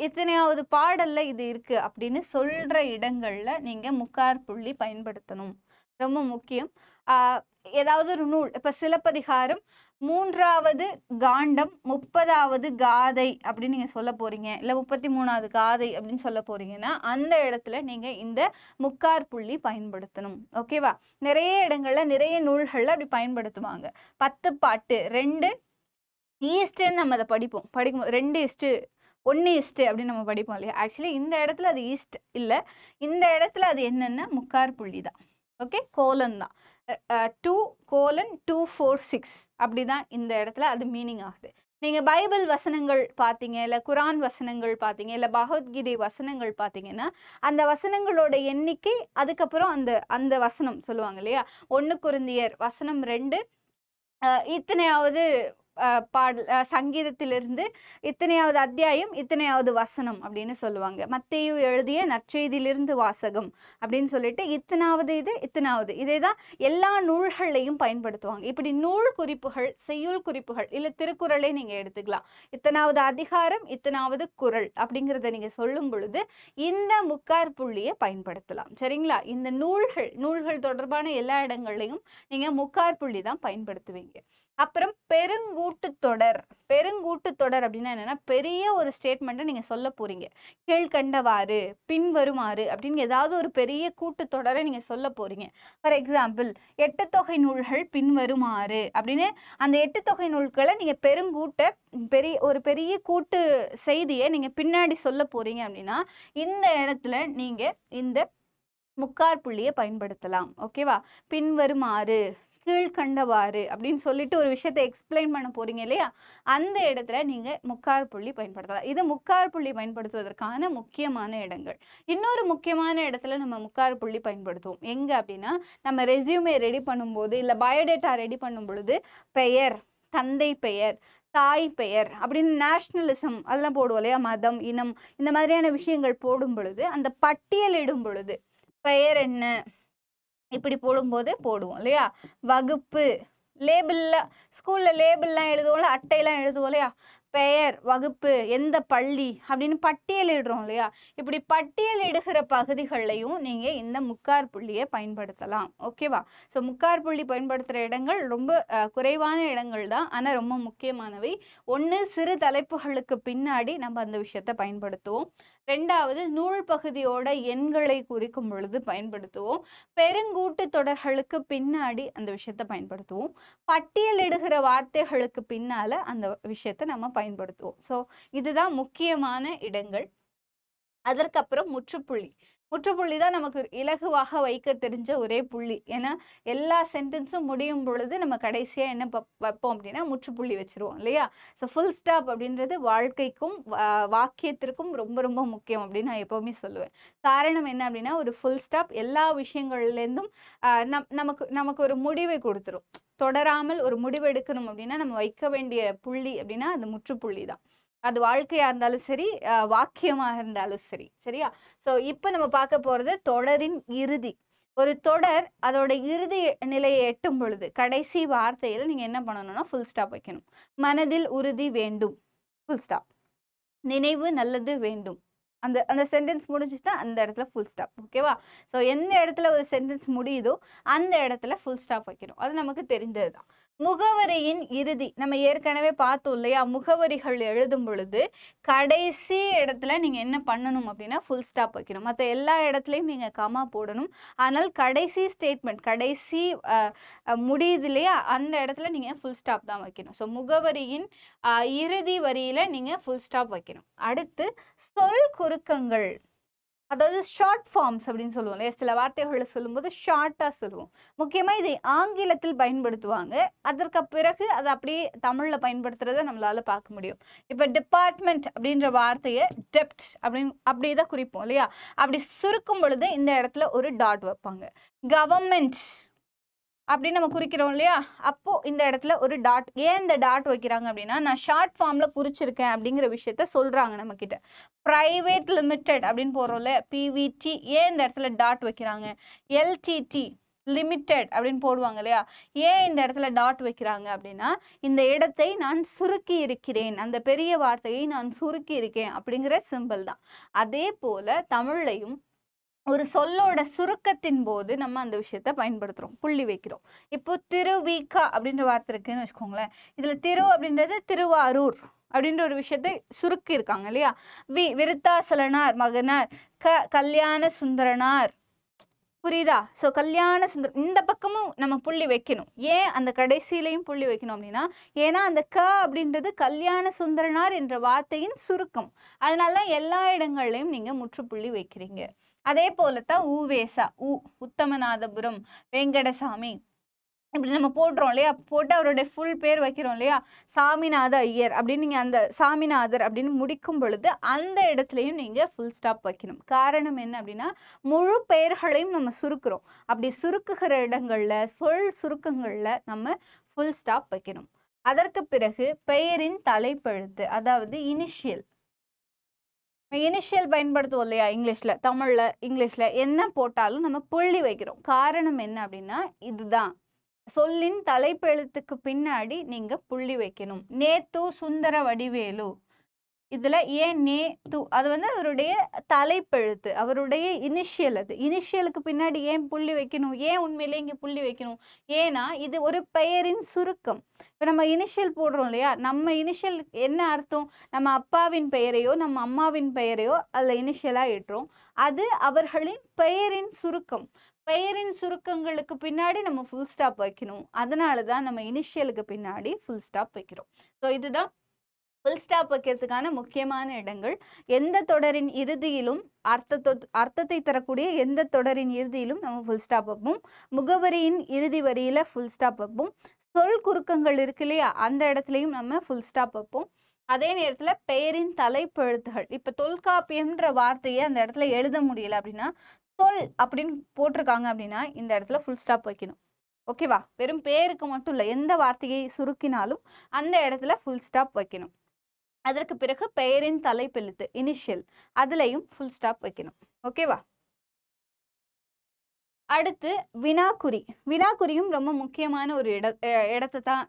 இத்தனையாவது பாடல்ல இது இருக்கு அப்படின்னு சொல்ற இடங்கள்ல நீங்க முக்கார் புள்ளி பயன்படுத்தணும். ரொம்ப முக்கியம். ஏதாவது ஒரு நூல், இப்ப சிலப்பதிகாரம் 3வது காண்டம் 30வது காதை அப்படின்னு நீங்க சொல்ல போறீங்க, இல்ல 33வது காதை அப்படின்னு சொல்ல போறீங்கன்னா அந்த இடத்துல நீங்க இந்த முக்கார் புள்ளி பயன்படுத்தணும். ஓகேவா? நிறைய இடங்கள்ல நிறைய நூல்கள்ல அப்படி பயன்படுத்துவாங்க. 10 பாட்டு 2 ஈஸ்ட்ன்னு நம்ம அதை படிப்போம். 2:1 அப்படின்னு நம்ம படிப்போம் இல்லையா? ஆக்சுவலி இந்த இடத்துல அது ஈஸ்ட் இல்லை, இந்த இடத்துல அது என்னன்னா முக்கார் புள்ளி தான். ஓகே, கோலன் தான். 2:246 அப்படிதான் இந்த இடத்துல அது மீனிங் ஆகுது. நீங்க பைபிள் வசனங்கள் பார்த்தீங்க, இல்லை குரான் வசனங்கள் பார்த்தீங்க, இல்லை பகவத்கீதை வசனங்கள் பார்த்தீங்கன்னா அந்த வசனங்களோட எண்ணிக்கை அதுக்கப்புறம் அந்த வசனம் சொல்லுவாங்க இல்லையா? 1 கொரிந்தியர் வசனம் 2 இத்தனையாவது பாடல், சங்கீதத்திலிருந்து இத்தனையாவது அத்தியாயம் இத்தனையாவது வசனம் அப்படின்னு சொல்லுவாங்க. மத்தேயு எழுதிய நற்செய்தியிலிருந்து வாசகம் அப்படின்னு சொல்லிட்டு இத்தனாவது இதே தான் எல்லா நூல்களையும் பயன்படுத்துவாங்க. இப்படி நூல் குறிப்புகள், செய்யுள் குறிப்புகள், இல்லை திருக்குறளை நீங்க எடுத்துக்கலாம். இத்தனாவது அதிகாரம் இத்தனாவது குறள் அப்படிங்கிறத நீங்க சொல்லும் பொழுது இந்த முக்கார் புள்ளியை பயன்படுத்தலாம். சரிங்களா? இந்த நூல்கள் தொடர்பான எல்லா இடங்கள்லையும் நீங்க முக்கார் புள்ளி தான் பயன்படுத்துவீங்க. அப்புறம் பெருங்கூட்டுத்தொடர் அப்படின்னா என்னன்னா பெரிய ஒரு ஸ்டேட்மெண்ட்டை நீங்க சொல்ல போறீங்க. கீழ்கண்டவாறு, பின்வருமாறு அப்படின்னு ஏதாவது ஒரு பெரிய கூட்டுத்தொடரை நீங்க சொல்ல போறீங்க. ஃபார் எக்ஸாம்பிள், 8 தொகை நூல்கள் பின்வருமாறு அப்படின்னு அந்த 8 தொகை நூல்களை நீங்க ஒரு பெரிய கூட்டு செய்தியை நீங்க பின்னாடி சொல்ல போறீங்க அப்படின்னா இந்த இடத்துல நீங்க இந்த முக்கார் புள்ளியை பயன்படுத்தலாம். ஓகேவா? பின்வருமாறு, கீழ்கண்டவாறு அப்படின்னு சொல்லிட்டு ஒரு விஷயத்தை எக்ஸ்பிளைன் பண்ண போறீங்க இல்லையா? அந்த இடத்துல நீங்க முக்கார் புள்ளி பயன்படுத்தலாம். இது முக்கார் புள்ளி பயன்படுத்துவதற்கான முக்கியமான இடங்கள். இன்னொரு முக்கியமான இடத்துல நம்ம முக்கார் புள்ளி பயன்படுத்துவோம். எங்க அப்படின்னா நம்ம ரெஸ்யூமே ரெடி பண்ணும்போது, இல்லை பயோடேட்டா ரெடி பண்ணும் பொழுது பெயர், தந்தை பெயர், தாய் பெயர் அப்படின்னு நேஷ்னலிசம் அதெல்லாம் போடுவோம் இல்லையா? மதம், இனம், இந்த மாதிரியான விஷயங்கள் போடும் பொழுது அந்த பட்டியலிடும் பொழுது பெயர் என்ன இப்படி போடும்போது போடுவோம் இல்லையா? வகுப்பு, லேபிளில் ஸ்கூலில் லேபிள்லாம் எழுதுவோம்ல, அட்டையெல்லாம் எழுதுவோம் இல்லையா, பெயர், வகுப்பு, எந்த பள்ளி அப்படின்னு பட்டியலிடுறோம் இல்லையா, இப்படி பட்டியலிடுகிற பகுதிகள்லையும் நீங்கள் இந்த முக்கார் புள்ளியை பயன்படுத்தலாம். ஓகேவா? ஸோ முக்கார் புள்ளி பயன்படுத்துகிற இடங்கள் ரொம்ப குறைவான இடங்கள் தான், ஆனால் ரொம்ப முக்கியமானவை. ஒன்று, சிறு தலைப்புகளுக்கு பின்னாடி நம்ம அந்த விஷயத்தை பயன்படுத்துவோம். ரெண்டாவது, நூல் பகுதியோட எண்களை குறிக்கும் பொழுது பயன்படுத்துவோம். பெருங்கூட்டு தொடர்களுக்கு பின்னாடி அந்த விஷயத்தை பயன்படுத்துவோம். பட்டியலிடுகிற வார்த்தைகளுக்கு பின்னால அந்த விஷயத்தை நம்ம பயன்படுத்துவோம். ஸோ இதுதான் முக்கியமான இடங்கள். அதற்கப்புறம் முற்றுப்புள்ளி. முற்றுப்புள்ளி தான் நமக்கு இலகுவாக வைக்க தெரிஞ்ச ஒரே புள்ளி. ஏன்னா எல்லா சென்டென்ஸும் முடியும் பொழுது நம்ம கடைசியாக என்ன வைப்போம் அப்படின்னா முற்றுப்புள்ளி வச்சுருவோம் இல்லையா. ஸோ ஃபுல் ஸ்டாப் அப்படின்றது வாழ்க்கைக்கும் வாக்கியத்திற்கும் ரொம்ப ரொம்ப முக்கியம் அப்படின்னு நான் எப்போவுமே சொல்லுவேன். காரணம் என்ன அப்படின்னா, ஒரு ஃபுல் ஸ்டாப் எல்லா விஷயங்கள்லேருந்தும் நமக்கு ஒரு முடிவை கொடுத்துரும். தொடராமல் ஒரு முடிவு எடுக்கணும் அப்படின்னா நம்ம வைக்க வேண்டிய புள்ளி அப்படின்னா அது முற்றுப்புள்ளி தான். அது வாழ்க்கையா இருந்தாலும் சரி, வாக்கியமாக இருந்தாலும் சரி. சரியா? ஸோ இப்போ நம்ம பார்க்க போகிறது தொடரின் இறுதி. ஒரு தொடர் அதோட இறுதி நிலையை எட்டும் பொழுது கடைசி வார்த்தையில் நீங்கள் என்ன பண்ணணும்னா ஃபுல் ஸ்டாப் வைக்கணும். மனதில் உறுதி வேண்டும், ஃபுல் ஸ்டாப். நினைவு நல்லது வேண்டும். அந்த சென்டென்ஸ் முடிஞ்சிச்சுன்னா அந்த இடத்துல ஃபுல் ஸ்டாப். ஓகேவா? ஸோ எந்த இடத்துல ஒரு சென்டென்ஸ் முடியுதோ அந்த இடத்துல ஃபுல் ஸ்டாப் வைக்கணும். அது நமக்கு தெரிந்தது தான். முகவரியின் இறுதி நம்ம ஏற்கனவே பார்த்தோம் இல்லையா, முகவரிகள் எழுதும் பொழுது கடைசி இடத்துல நீங்கள் என்ன பண்ணணும் அப்படின்னா ஃபுல் ஸ்டாப் வைக்கணும். மற்ற எல்லா இடத்துலையும் நீங்கள் கமா போடணும். ஆனால் கடைசி ஸ்டேட்மெண்ட், கடைசி முடியுது இல்லையா, அந்த இடத்துல நீங்கள் ஃபுல் ஸ்டாப் தான் வைக்கணும். ஸோ முகவரியின் இறுதி வரியில் நீங்கள் ஃபுல் ஸ்டாப் வைக்கணும். அடுத்து சொல் குறுக்கங்கள், அதாவது ஷார்ட் ஃபார்ம்ஸ் அப்படின்னு சொல்லுவோம் இல்லையா, சில வார்த்தைகளை சொல்லும்போது ஷார்ட்டாக சொல்லுவோம். முக்கியமாக இதை ஆங்கிலத்தில் பயன்படுத்துவாங்க. அதற்கு பிறகு அதை அப்படியே தமிழில் பயன்படுத்துறதை நம்மளால பார்க்க முடியும். இப்போ டிபார்ட்மெண்ட் அப்படின்ற வார்த்தையை டெப்ட் அப்படி தான் குறிப்போம் இல்லையா. அப்படி சுருக்கும் பொழுது இந்த இடத்துல ஒரு டாட் வைப்பாங்க. கவர்மெண்ட் அப்படின்னு நம்ம குறிக்கிறோம் இல்லையா, அப்போது இந்த இடத்துல ஒரு டாட். ஏன் இந்த டாட் வைக்கிறாங்க அப்படின்னா, நான் ஷார்ட் ஃபார்மில் குறிச்சிருக்கேன் அப்படிங்கிற விஷயத்த சொல்கிறாங்க நம்மக்கிட்ட. ப்ரைவேட் லிமிடெட் அப்படின்னு போடுறோம்ல, பிவிடி, ஏன் இந்த இடத்துல டாட் வைக்கிறாங்க. எல்டிடி லிமிடெட் அப்படின்னு போடுவாங்க இல்லையா, ஏன் இந்த இடத்துல டாட் வைக்கிறாங்க அப்படின்னா, இந்த இடத்தை நான் சுருக்கி இருக்கிறேன், அந்த பெரிய வார்த்தையை நான் சுருக்கி இருக்கேன் அப்படிங்கிற சிம்பிள் தான். அதே போல் தமிழ்லையும் ஒரு சொல்லோட சுருக்கத்தின் போது நம்ம அந்த விஷயத்த பயன்படுத்துகிறோம், புள்ளி வைக்கிறோம். இப்போ திருவிகா அப்படின்ற வார்த்தை இருக்குன்னு வச்சுக்கோங்களேன். இதில் திரு அப்படின்றது திருவாரூர் அப்படின்ற ஒரு விஷயத்தை சுருக்கி இருக்காங்க இல்லையா. விருத்தாசலனார் மகனார், கல்யாண சுந்தரனார். புரியுதா? ஸோ கல்யாண சுந்தரம் இந்த பக்கமும் நம்ம புள்ளி வைக்கணும். ஏன் அந்த கடைசியிலையும் புள்ளி வைக்கணும் அப்படின்னா, ஏன்னா அந்த அப்படின்றது கல்யாண சுந்தரனார் என்ற வார்த்தையின் சுருக்கம். அதனால தான் எல்லா இடங்கள்லையும் நீங்கள் முற்றுப்புள்ளி வைக்கிறீங்க. அதே போலத்தான் ஊவேசா, உத்தமநாதபுரம் வெங்கடசாமி இப்படி நம்ம போடுறோம் இல்லையா, போட்டு அவருடைய ஃபுல் பேர் வைக்கிறோம் இல்லையா, சாமிநாத ஐயர் அப்படின்னு. நீங்கள் அந்த சாமிநாதர் அப்படின்னு முடிக்கும் பொழுது அந்த இடத்துலையும் நீங்கள் ஃபுல் ஸ்டாப் வைக்கணும். காரணம் என்ன அப்படின்னா, முழு பெயர்களையும் நம்ம சுருக்குறோம். அப்படி சுருக்குகிற இடங்களில், சொல் சுருக்கங்களில் நம்ம ஃபுல் ஸ்டாப் வைக்கணும். அதற்கு பிறகு பெயரின் தலைப்பெழுத்து, அதாவது இனிஷியல் பயன்படுத்துவோம் இல்லையா இங்கிலீஷில். தமிழில் இங்கிலீஷில் என்ன போட்டாலும் நம்ம புள்ளி வைக்கிறோம். காரணம் என்ன அப்படின்னா, இதுதான் சொல்லின் தலைப்பெழுத்துக்கு பின்னாடி நீங்கள் புள்ளி வைக்கணும். நேத்து சுந்தர வடிவேலு, இதில் ஏன் நேத்து, அது அவருடைய தலைப்பெழுத்து, அவருடைய இனிஷியல். அது இனிஷியலுக்கு பின்னாடி ஏன் புள்ளி வைக்கணும், ஏன் உண்மையிலே இங்கே புள்ளி வைக்கணும், ஏன்னா இது ஒரு பெயரின் சுருக்கம். இப்போ நம்ம இனிஷியல் போடுறோம் இல்லையா, நம்ம இனிஷியல் என்ன அர்த்தம், நம்ம அப்பாவின் பெயரையோ நம்ம அம்மாவின் பெயரையோ அதில் இனிஷியலாக இட்டுறோம். அது அவர்களின் பெயரின் சுருக்கம். பெயரின் சுருக்கங்களுக்கு பின்னாடி நம்ம ஃபுல் ஸ்டாப் வைக்கணும். அதனால தான் நம்ம இனிஷியலுக்கு பின்னாடி ஃபுல் ஸ்டாப் வைக்கிறோம். ஸோ இதுதான் ஃபுல் ஸ்டாப் வைக்கிறதுக்கான முக்கியமான இடங்கள். எந்த தொடரின் இறுதியிலும் அர்த்தத்தை தரக்கூடிய எந்த தொடரின் இறுதியிலும் நம்ம ஃபுல் ஸ்டாப் வைப்போம். முகவரியின் இறுதி வரியில் ஃபுல் ஸ்டாப் வைப்போம். சொல் குறுக்கங்கள் இருக்கு இல்லையா, அந்த இடத்துலையும் நம்ம ஃபுல் ஸ்டாப் வைப்போம். அதே நேரத்தில் பெயரின் தலைப்பெழுத்துகள், இப்போ தொல்காப்பியம்ன்ற வார்த்தையை அந்த இடத்துல எழுத முடியல அப்படின்னா, சொல் அப்படின்னு போட்டிருக்காங்க அப்படின்னா இந்த இடத்துல ஃபுல் ஸ்டாப் வைக்கணும். ஓகேவா? வெறும் பேருக்கு மட்டும் இல்லை, எந்த வார்த்தையை சுருக்கினாலும் அந்த இடத்துல ஃபுல் ஸ்டாப் வைக்கணும். அதற்கு பிறகு பெயரின் தலைப்பெழுத்து இனிஷியல், அதுலேயும் ஃபுல் ஸ்டாப் வைக்கணும். ஓகேவா? அடுத்து வினாக்குறி. வினாக்குறியும் ரொம்ப முக்கியமான ஒரு இடத்த தான்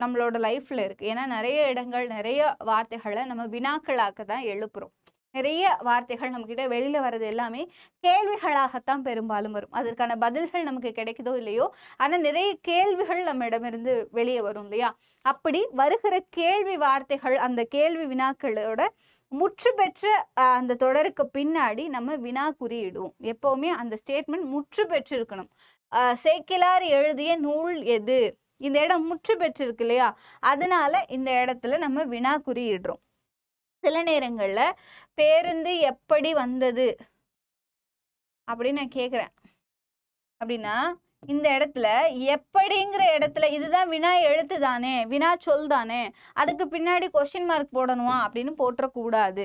நம்மளோட லைஃப்ல இருக்கு. ஏன்னா நிறைய இடங்கள், நிறைய வார்த்தைகளை நம்ம வினாக்களாக்க தான் எழுப்புறோம். நிறைய வார்த்தைகள் நம்மக்கிட்ட வெளியில வர்றது எல்லாமே கேள்விகளாகத்தான் பெரும்பாலும் வரும். அதற்கான பதில்கள் நமக்கு கிடைக்குதோ இல்லையோ, ஆனா நிறைய கேள்விகள் நம்மிடமிருந்து வெளியே வரும் இல்லையா? அப்படி வருகிற கேள்வி வார்த்தைகள், அந்த கேள்வி வினாக்களோட முற்று பெற்ற அந்த தொடருக்கு பின்னாடி நம்ம வினா குறியிடுவோம். எப்பவுமே அந்த ஸ்டேட்மெண்ட் முற்று பெற்றிருக்கணும். சேக்கிலார் எழுதிய நூல் எது? இந்த இடம் முற்று பெற்றிருக்கு இல்லையா? அதனால இந்த இடத்துல நம்ம வினா குறியிடுறோம். சில நேரங்கள்ல பேருந்து எப்படி வந்தது அப்படின்னு நான் கேக்குறேன் அப்படின்னா, இந்த இடத்துல எப்படிங்கிற இடத்துல இதுதான் வினா எழுத்து தானே, வினா சொல் தானே, அதுக்கு பின்னாடி கொஸ்டின் மார்க் போடணுமா அப்படின்னு போற்றக்கூடாது.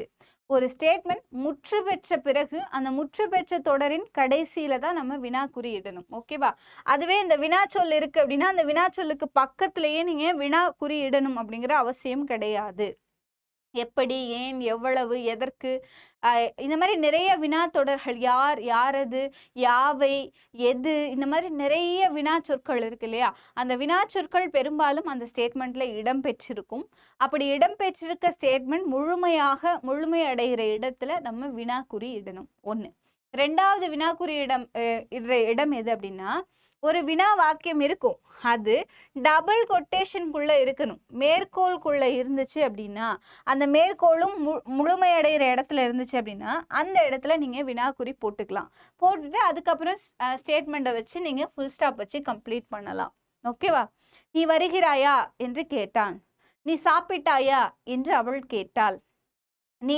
ஒரு ஸ்டேட்மெண்ட் முற்று பெற்ற பிறகு அந்த முற்று பெற்ற தொடரின் கடைசியில தான் நம்ம வினா குறியிடணும். ஓகேவா? அதுவே இந்த வினா சொல் இருக்கு அப்படின்னா அந்த வினா சொல்லுக்கு பக்கத்திலேயே நீங்க வினா குறியிடணும் அப்படிங்கிற அவசியம் கிடையாது. எப்படி, ஏன், எவ்வளவு, எதற்கு, இந்த மாதிரி நிறைய வினா தொடர்கள், யார், யாரது, யாவை, எது, இந்த மாதிரி நிறைய வினா சொற்கள் இருக்கு இல்லையா? அந்த வினா சொற்கள் பெரும்பாலும் அந்த ஸ்டேட்மெண்ட்ல இடம் பெற்றிருக்கும். அப்படி இடம் பெற்றிருக்க ஸ்டேட்மெண்ட் முழுமை அடைகிற இடத்துல நம்ம வினாக்குறி இடணும். 1. 2வது வினாக்குறி இடம் எது அப்படின்னா, ஒரு வினா வாக்கியம் இருக்கும், அது டபுள் கொட்டேஷனுக்குள்ள இருக்கணும். மேற்கோளுக்குள்ள இருந்துச்சு அப்படின்னா, அந்த மேற்கோளும் முழுமையடைகிற இடத்துல இருந்துச்சு அப்படின்னா அந்த இடத்துல நீங்க வினாக்குறி போட்டுக்கலாம். போட்டுட்டு அதுக்கப்புறம் ஸ்டேட்மெண்ட்டை வச்சு நீங்க ஃபுல் ஸ்டாப் வச்சு கம்ப்ளீட் பண்ணலாம். ஓகேவா? நீ வருகிறாயா என்று கேட்டான். நீ சாப்பிட்டாயா என்று அவள் கேட்டாள். நீ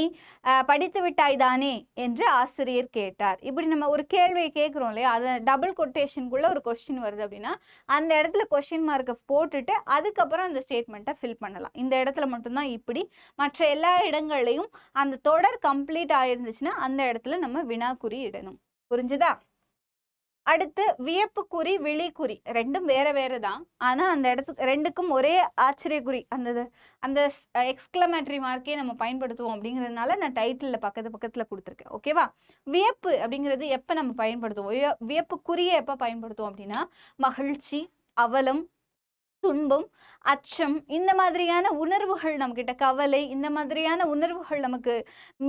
படித்து விட்டாய் தானே என்று ஆசிரியர் கேட்டார். இப்படி நம்ம ஒரு கேள்வியை கேட்குறோம் இல்லையா? அது டபுள் கொட்டேஷனுக்குள்ள ஒரு கொஸ்டின் வருது அப்படின்னா அந்த இடத்துல கொஸ்டின் மார்க்கை போட்டுட்டு அதுக்கப்புறம் அந்த ஸ்டேட்மெண்ட்டை ஃபில் பண்ணலாம். இந்த இடத்துல மட்டும்தான் இப்படி. மற்ற எல்லா இடங்கள்லையும் அந்த தொடர் கம்ப்ளீட் ஆயிருந்துச்சுன்னா அந்த இடத்துல நம்ம வினாக்குறி இடணும். புரிஞ்சுதா? அடுத்து வியப்புக்குறி, விழிக்குறி ரெண்டும் வேற வேற தான். ஆனா அந்த இடத்துக்கு ரெண்டுக்கும் ஒரே ஆச்சரியக்குறி, அந்த எக்ஸ்கிளமேட்டரி மார்க்கே நம்ம பயன்படுத்துவோம் அப்படிங்கிறதுனால நான் டைட்டில்ல பக்கத்துல கொடுத்துருக்கேன். ஓகேவா? வியப்பு அப்படிங்கிறது எப்ப நம்ம பயன்படுத்துவோம்? வியப்புக்குறியை எப்ப பயன்படுத்துவோம் அப்படின்னா, மகிழ்ச்சி, அவலம், துன்பம், அச்சம், இந்த மாதிரியான உணர்வுகள் நம்மக்கிட்ட, கவலை, இந்த மாதிரியான உணர்வுகள் நமக்கு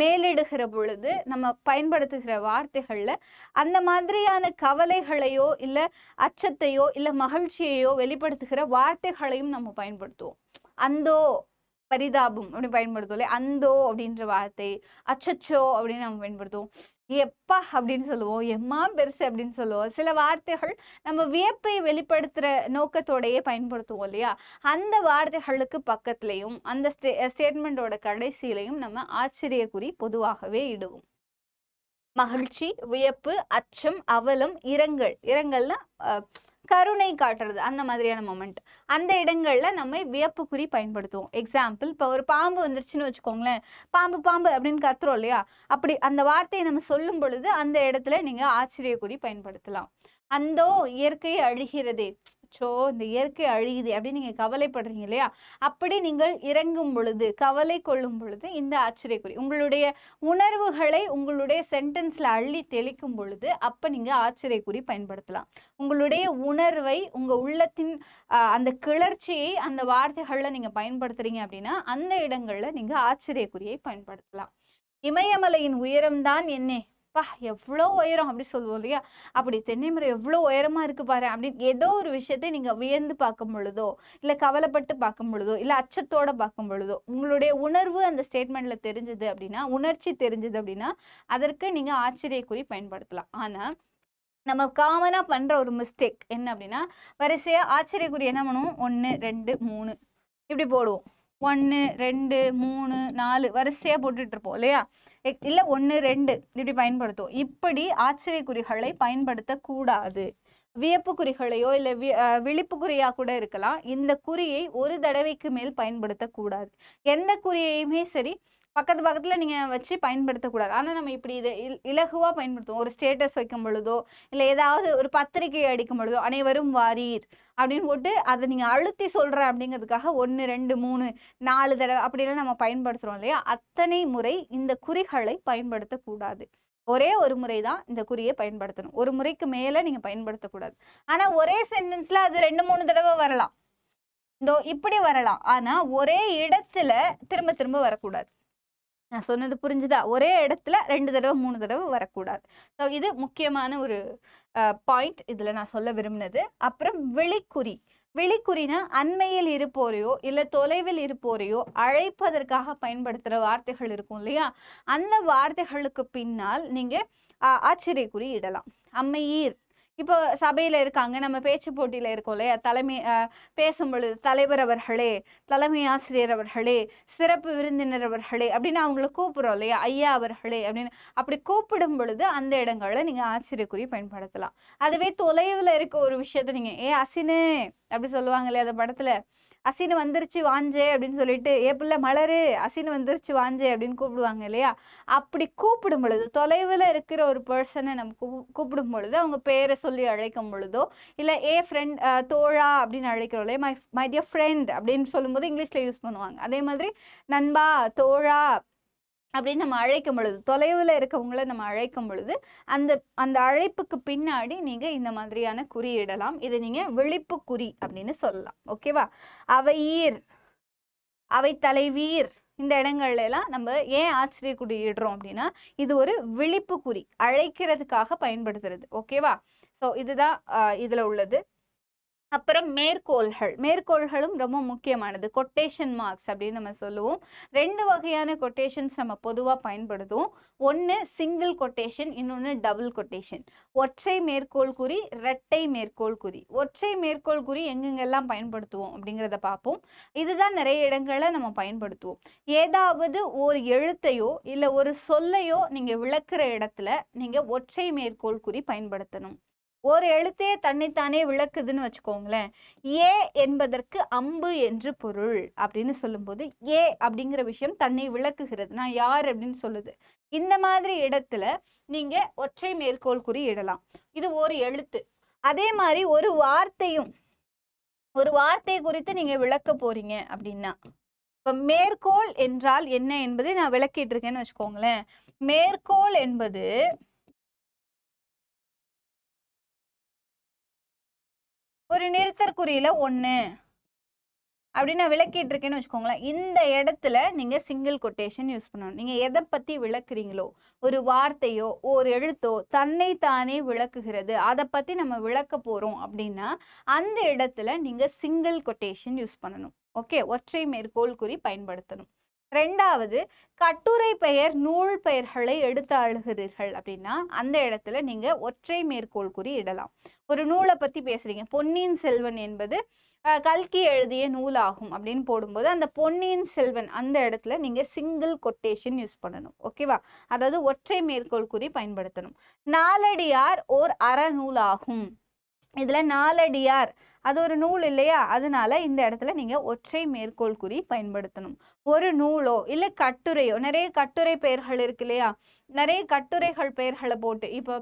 மேலிடுகிற பொழுது நம்ம பயன்படுத்துகிற வார்த்தைகள்ல அந்த மாதிரியான கவலைகளையோ இல்லை அச்சத்தையோ இல்லை மகிழ்ச்சியையோ வெளிப்படுத்துகிற வார்த்தைகளையும் நம்ம பயன்படுத்துவோம். அந்தோ, பரிதாபம் அப்படி பயன்படுத்துவோம் இல்லையா? அந்தோ அப்படின்ற வார்த்தை, அச்சச்சோ அப்படின்னு நம்ம பயன்படுத்துவோம். எப்பா அப்படின்னு சொல்லுவோம், எம்மா பெருசு அப்படின்னு சொல்லுவோம். சில வார்த்தைகள் நம்ம வியப்பை வெளிப்படுத்துற நோக்கத்தோடையே பயன்படுத்துவோம் இல்லையா? அந்த வார்த்தைகளுக்கு பக்கத்துலையும் அந்த ஸ்டேட்மெண்டோட கடைசியிலையும் நம்ம ஆச்சரியக்குறி பொதுவாகவே இடுவோம். மகிழ்ச்சி, வியப்பு, அச்சம், அவலம், இரங்கல்னா கருணை காட்டுறது, அந்த மாதிரியான மொமெண்ட். அந்த இடங்கள்ல நம்ம வியப்புக்குறி பயன்படுத்துவோம். எக்ஸாம்பிள், இப்போ ஒரு பாம்பு வந்துருச்சுன்னு வச்சுக்கோங்களேன், பாம்பு பாம்பு அப்படின்னு கத்துறோம் இல்லையா? அப்படி அந்த வார்த்தையை நம்ம சொல்லும் பொழுது அந்த இடத்துல நீங்க ஆச்சரியக்குறி பயன்படுத்தலாம். அந்தோ இயற்கை அழிகிறதே, சோ இந்த இயற்கை அழியுது அப்படின்னு நீங்க கவலைப்படுறீங்க இல்லையா? அப்படி நீங்கள் இறங்கும் பொழுது, கவலை கொள்ளும் பொழுது இந்த ஆச்சரியக்குறி உங்களுடைய உணர்வுகளை உங்களுடைய சென்டென்ஸ்ல அள்ளி தெளிக்கும் பொழுது அப்ப நீங்க ஆச்சரியக்குறி பயன்படுத்தலாம். உங்களுடைய உணர்வை, உங்க உள்ளத்தின் அந்த கிளர்ச்சியை அந்த வார்த்தைகள்ல நீங்க பயன்படுத்துறீங்க அப்படின்னா அந்த இடங்கள்ல நீங்க ஆச்சரியக்குறியை பயன்படுத்தலாம். இமயமலையின் உயரம்தான் என்ன, பா எவ்வளோ உயரம் அப்படி சொல்லுவோம் இல்லையா? அப்படி தென்னைமரம் எவ்வளோ உயரமா இருக்கு பாரு அப்படின்னு ஏதோ ஒரு விஷயத்தை நீங்க வியந்து பார்க்கும் பொழுதோ, இல்லை கவலைப்பட்டு பார்க்கும் பொழுதோ, இல்லை அச்சத்தோட பார்க்கும் பொழுதோ, உங்களுடைய உணர்வு அந்த ஸ்டேட்மெண்ட்ல தெரிஞ்சது அப்படின்னா, உணர்ச்சி தெரிஞ்சது அப்படின்னா அதற்கு நீங்க ஆச்சரியக்குறி பயன்படுத்தலாம். ஆனா நம்ம காமனா பண்ற ஒரு மிஸ்டேக் என்ன அப்படின்னா, வரிசையா ஆச்சரியக்குறி என்ன பண்ணுவோம், 1 2 3 இப்படி போடுவோம். 1 2 3 4 வரிசையா போட்டுட்டு இருப்போம் இல்லையா? இல்ல 1 2 இப்படி பயன்படுத்துவோம். இப்படி ஆச்சரியக்குறிகளை பயன்படுத்தக்கூடாது. வியப்பு குறிகளையோ இல்ல விழிப்பு குறியா கூட இருக்கலாம். இந்த குறியை ஒரு தடவைக்கு மேல் பயன்படுத்தக்கூடாது. எந்த குறியையுமே சரி பக்கத்துல நீங்க வச்சு பயன்படுத்தக்கூடாது. ஆனா நம்ம இப்படி இதை இலகுவா பயன்படுத்துவோம். ஒரு ஸ்டேட்டஸ் வைக்கும் பொழுதோ இல்லை ஏதாவது ஒரு பத்திரிகை அடிக்கும் பொழுதோ, அனைவரும் வாரீர் அப்படின்னு போட்டு அதை நீங்க அழுத்தி சொல்ற அப்படிங்கிறதுக்காக 1 2 3 4 தடவை அப்படிலாம் நம்ம பயன்படுத்துறோம் இல்லையா? அத்தனை முறை இந்த குறிகளை பயன்படுத்தக்கூடாது. ஒரே ஒரு முறை தான் இந்த குறியை பயன்படுத்தணும். ஒரு முறைக்கு மேல நீங்க பயன்படுத்தக்கூடாது. ஆனா ஒரே சென்டென்ஸ்ல அது 2, 3 தடவை வரலாம். இப்படி வரலாம். ஆனா ஒரே இடத்துல திரும்ப திரும்ப வரக்கூடாது. நான் சொன்னது புரிஞ்சுதா? ஒரே இடத்துல 2 தடவை 3 தடவை வரக்கூடாது. ஸோ இது முக்கியமான ஒரு பாயிண்ட் இதுல நான் சொல்ல விரும்பினது. அப்புறம் விழிக்குறி. விழிக்குறினா அண்மையில் இருப்போரையோ இல்ல தொலைவில் இருப்போரையோ அழைப்பதற்காக பயன்படுத்துற வார்த்தைகள் இருக்கும் இல்லையா? அந்த வார்த்தைகளுக்கு பின்னால் நீங்க ஆச்சரியக்குறி இடலாம். அம்மையீர். இப்போ சபையில இருக்காங்க, நம்ம பேச்சு போட்டியில இருக்கோம் இல்லையா? பேசும் பொழுது தலைவர் அவர்களே, தலைமை ஆசிரியர் அவர்களே, சிறப்பு விருந்தினர் அவர்களே அப்படின்னு அவங்கள கூப்பிடுறோம் இல்லையா? ஐயா அவர்களே அப்படின்னு. அப்படி கூப்பிடும் பொழுது அந்த இடங்கள்ல நீங்க ஆச்சரியக்குறி பயன்படுத்தலாம். அதுவே தொலைவுல இருக்க ஒரு விஷயத்த நீங்க அசினு அப்படி சொல்லுவாங்க இல்லையா அந்த படத்துல? அசினு வந்துருச்சு வாஞ்சே அப்படின்னு சொல்லிட்டு, புள்ள மலரு அசினு வந்துருச்சு வாஞ்சே அப்படின்னு கூப்பிடுவாங்க இல்லையா? அப்படி கூப்பிடும் பொழுது, தொலைவில் இருக்கிற ஒரு பர்சனை நம்ம கூப்பிடும் பொழுது அவங்க பேரை சொல்லி அழைக்கும் பொழுதோ இல்லை ஃப்ரெண்ட் தோழா அப்படின்னு அழைக்கிறோம் இல்லையா? மை டியர் ஃப்ரெண்ட் அப்படின்னு சொல்லும்போது இங்கிலீஷ்ல யூஸ் பண்ணுவாங்க. அதே மாதிரி நண்பா, தோழா அப்படின்னு நம்ம அழைக்கும் பொழுது, தொலைவில் இருக்கவங்கள நம்ம அழைக்கும் பொழுது அந்த அந்த அழைப்புக்கு பின்னாடி நீங்க இந்த மாதிரியான குறியிடலாம். இதை நீங்க விழிப்பு குறி அப்படின்னு சொல்லலாம். ஓகேவா? அவையீர், அவை தலைவீர், இந்த இடங்கள்ல எல்லாம் நம்ம ஏன் ஆச்சரிய குறி இடுறோம் அப்படின்னா இது ஒரு விழிப்பு குறி, அழைக்கிறதுக்காக பயன்படுத்துறது. ஓகேவா? ஸோ இதுதான் இதுல உள்ளது. அப்புறம் மேற்கோள்கள். மேற்கோள்களும் ரொம்ப முக்கியமானது. கொட்டேஷன் மார்க்ஸ் அப்படின்னு நம்ம சொல்லுவோம். 2 வகையான கொட்டேஷன்ஸ் நம்ம பொதுவாக பயன்படுத்துவோம். ஒன்று சிங்கிள் கொட்டேஷன், இன்னொன்று டபுள் கொட்டேஷன். ஒற்றை மேற்கோள் குறி, இரட்டை மேற்கோள் குறி. ஒற்றை மேற்கோள் குறி எங்கெங்கெல்லாம் பயன்படுத்துவோம் அப்படிங்கிறத பார்ப்போம். இதுதான் நிறைய இடங்களில் நம்ம பயன்படுத்துவோம். ஏதாவது ஒரு எழுத்தையோ இல்லை ஒரு சொல்லையோ நீங்கள் விளக்குற இடத்துல நீங்கள் ஒற்றை மேற்கோள் குறி பயன்படுத்தணும். ஒரு எழுத்தே தன்னைத்தானே விளக்குதுன்னு வச்சுக்கோங்களேன். என்பதற்கு அம்பு என்று பொருள் அப்படின்னு சொல்லும்போது அப்படிங்கிற விஷயம் தன்னை விளக்குகிறது, நான் யார் அப்படின்னு சொல்லுது. இந்த மாதிரி இடத்துல நீங்க ஒற்றை மேற்கோள் குறி இடலாம். இது ஒரு எழுத்து. அதே மாதிரி ஒரு வார்த்தை குறித்து நீங்க விளக்க போறீங்க அப்படின்னா, இப்ப மேற்கோள் என்றால் என்ன என்பதை நான் விளக்கிட்டு இருக்கேன்னு வச்சுக்கோங்களேன். மேற்கோள் என்பது ஒரு நிறுத்தற்குறியில 1 அப்படின்னு நான் விளக்கிட்டு இருக்கேன்னு வச்சுக்கோங்களேன். இந்த இடத்துல நீங்க சிங்கிள் கொட்டேஷன் யூஸ் பண்ணணும். நீங்க எதை பத்தி விளக்குறீங்களோ, ஒரு வார்த்தையோ ஒரு எழுத்தோ தன்னைத்தானே விளக்குகிறது, அதை பத்தி நம்ம விளக்க போறோம் அப்படின்னா அந்த இடத்துல நீங்க சிங்கிள் கொட்டேஷன் யூஸ் பண்ணணும். ஓகே, ஒற்றை மேற்கோள் குறி பயன்படுத்தணும். 2வது, கட்டுரை பெயர் நூல் பெயர்களை எடுத்து அழுகிறீர்கள் அப்படின்னா அந்த இடத்துல நீங்க ஒற்றை மேற்கோள் குறி இடலாம். ஒரு நூலை பத்தி பேசுறீங்க, பொன்னியின் செல்வன் என்பது கல்கி எழுதிய நூலாகும் அப்படின்னு போடும்போது அந்த பொன்னியின் செல்வன் அந்த இடத்துல நீங்க சிங்கிள் கொட்டேஷன் யூஸ் பண்ணணும். ஓகேவா? அதாவது ஒற்றை மேற்கோள் குறி பயன்படுத்தணும். நாலடியார் ஓர் அறநூலாகும். இதுல நாலடியார் அது ஒரு நூல் இல்லையா? அதனால இந்த இடத்துல நீங்க ஒற்றை மேற்கோள் குறி பயன்படுத்தணும். ஒரு நூலோ இல்ல கட்டுரையோ, நிறைய கட்டுரை பெயர்கள் இருக்கு இல்லையா? நிறைய கட்டுரைகள் பெயர்களை போட்டு, இப்போ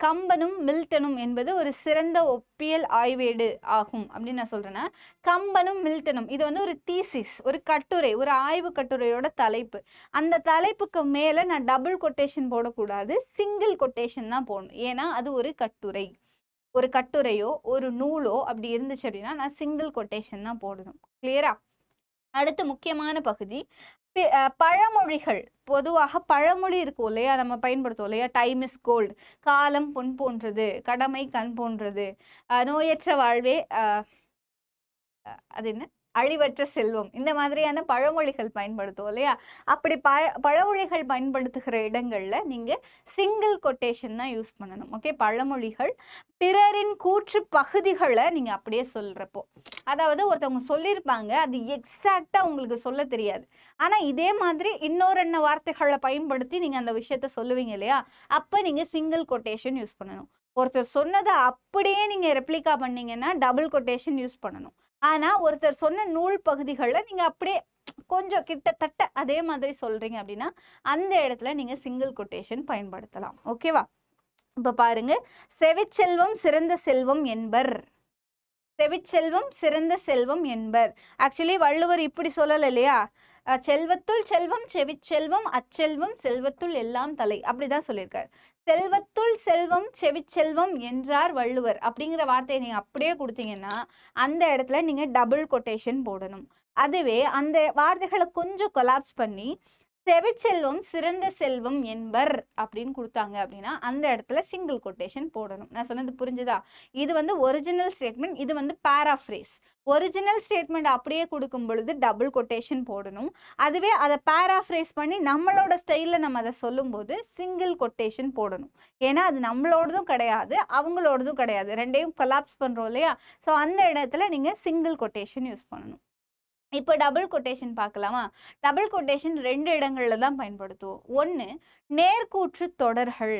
கம்பனும் மில்டனும் என்பது ஒரு சிறந்த ஒப்பியல் ஆய்வேடு ஆகும் அப்படின்னு நான் சொல்றேன்னா, கம்பனும் மில்டனும் இது வந்து ஒரு தீசிஸ், ஒரு கட்டுரை, ஒரு ஆய்வு கட்டுரையோட தலைப்பு. அந்த தலைப்புக்கு மேல நான் டபுள் கொட்டேஷன் போடக்கூடாது, சிங்கிள் கொட்டேஷன் தான் போடணும். ஏன்னா அது ஒரு கட்டுரை. ஒரு கட்டுரையோ ஒரு நூலோ அப்படி இருந்துச்சு அப்படின்னா நான் சிங்கிள் கொட்டேஷன் தான் போடணும். கிளியரா? அடுத்து முக்கியமான பகுதி பழமொழிகள். பொதுவாக பழமொழி இருக்கும் இல்லையா, நம்ம பயன்படுத்துவோம் இல்லையா? டைம் இஸ் கோல்டு, காலம் பொன் போன்றது, கடமை கண் போன்றது, நோயற்ற வாழ்வே அது என்ன அழிவற்ற செல்வம், இந்த மாதிரியான பழமொழிகள் பயன்படுத்துவோம் இல்லையா? அப்படி பழமொழிகள் பயன்படுத்துகிற இடங்கள்ல நீங்க சிங்கிள் கொட்டேஷன் தான் யூஸ் பண்ணணும். ஓகே, பழமொழிகள். பிறரின் கூற்று பகுதிகளை நீங்க அப்படியே சொல்றப்போ, அதாவது ஒருத்தவங்க சொல்லியிருப்பாங்க, அது எக்ஸாக்டா உங்களுக்கு சொல்ல தெரியாது, ஆனா இதே மாதிரி இன்னொரு என்ன வார்த்தைகளை பயன்படுத்தி நீங்க அந்த விஷயத்த சொல்லுவீங்க இல்லையா? அப்ப நீங்க சிங்கிள் கொட்டேஷன் யூஸ் பண்ணணும். ஒருத்தர் சொன்னதை அப்படியே நீங்க ரெப்ளிகா பண்ணீங்கன்னா டபுள் கொட்டேஷன் யூஸ் பண்ணணும். ஆனா ஒருத்தர் சொன்ன நூல் பகுதிகளில் நீங்க அப்படியே கொஞ்சம் கிட்டத்தட்ட அதே மாதிரி சொல்றீங்க அப்படின்னா அந்த இடத்துல நீங்க சிங்கிள் கொட்டேஷன் பயன்படுத்தலாம். ஓகேவா? இப்ப பாருங்க, செவிச்செல்வம் சிறந்த செல்வம் என்பர். செவிச்செல்வம் சிறந்த செல்வம் என்பர். ஆக்சுவலி வள்ளுவர் இப்படி சொல்லல இல்லையா, செல்வத்துள் செல்வம் செவிச்செல்வம் அச்செல்வம் செல்வத்துள் எல்லாம் தலை, அப்படிதான் சொல்லியிருக்காரு. செல்வத்துள் செல்வம் செவிச்செல்வம் என்றார் வள்ளுவர் அப்படிங்கிற வார்த்தையை நீங்க அப்படியே கொடுத்தீங்கன்னா அந்த இடத்துல நீங்க டபுள் கொட்டேஷன் போடணும். அதுவே அந்த வார்த்தைகளை கொஞ்சம் கொலாப்ஸ் பண்ணி செவிச்செல்வம் சிறந்த செல்வம் என்பர் அப்படின்னு கொடுத்தாங்க அப்படின்னா அந்த இடத்துல சிங்கிள் கொட்டேஷன் போடணும். நான் சொன்னது புரிஞ்சுதா? இது வந்து ஒரிஜினல் ஸ்டேட்மெண்ட், இது வந்து பேராஃப்ரேஸ். ஒரிஜினல் ஸ்டேட்மெண்ட் அப்படியே கொடுக்கும் பொழுது டபுள் கொட்டேஷன் போடணும். அதுவே அதை பேராஃப்ரேஸ் பண்ணி நம்மளோட ஸ்டைலில் நம்ம அதை சொல்லும்போது சிங்கிள் கொட்டேஷன் போடணும். ஏன்னா அது நம்மளோடதும் கிடையாது அவங்களோடதும் கிடையாது, ரெண்டையும் கொலாப்ஸ் பண்ணுறோம் இல்லையா? ஸோ அந்த இடத்துல நீங்கள் சிங்கிள் கொட்டேஷன் யூஸ் பண்ணணும். இப்போ டபுள் கொட்டேஷன் பார்க்கலாமா? டபுள் கொட்டேஷன் 2 இடங்கள்ல தான் பயன்படுத்துவோம். ஒன்று, நேர்கூற்று தொடர்கள்.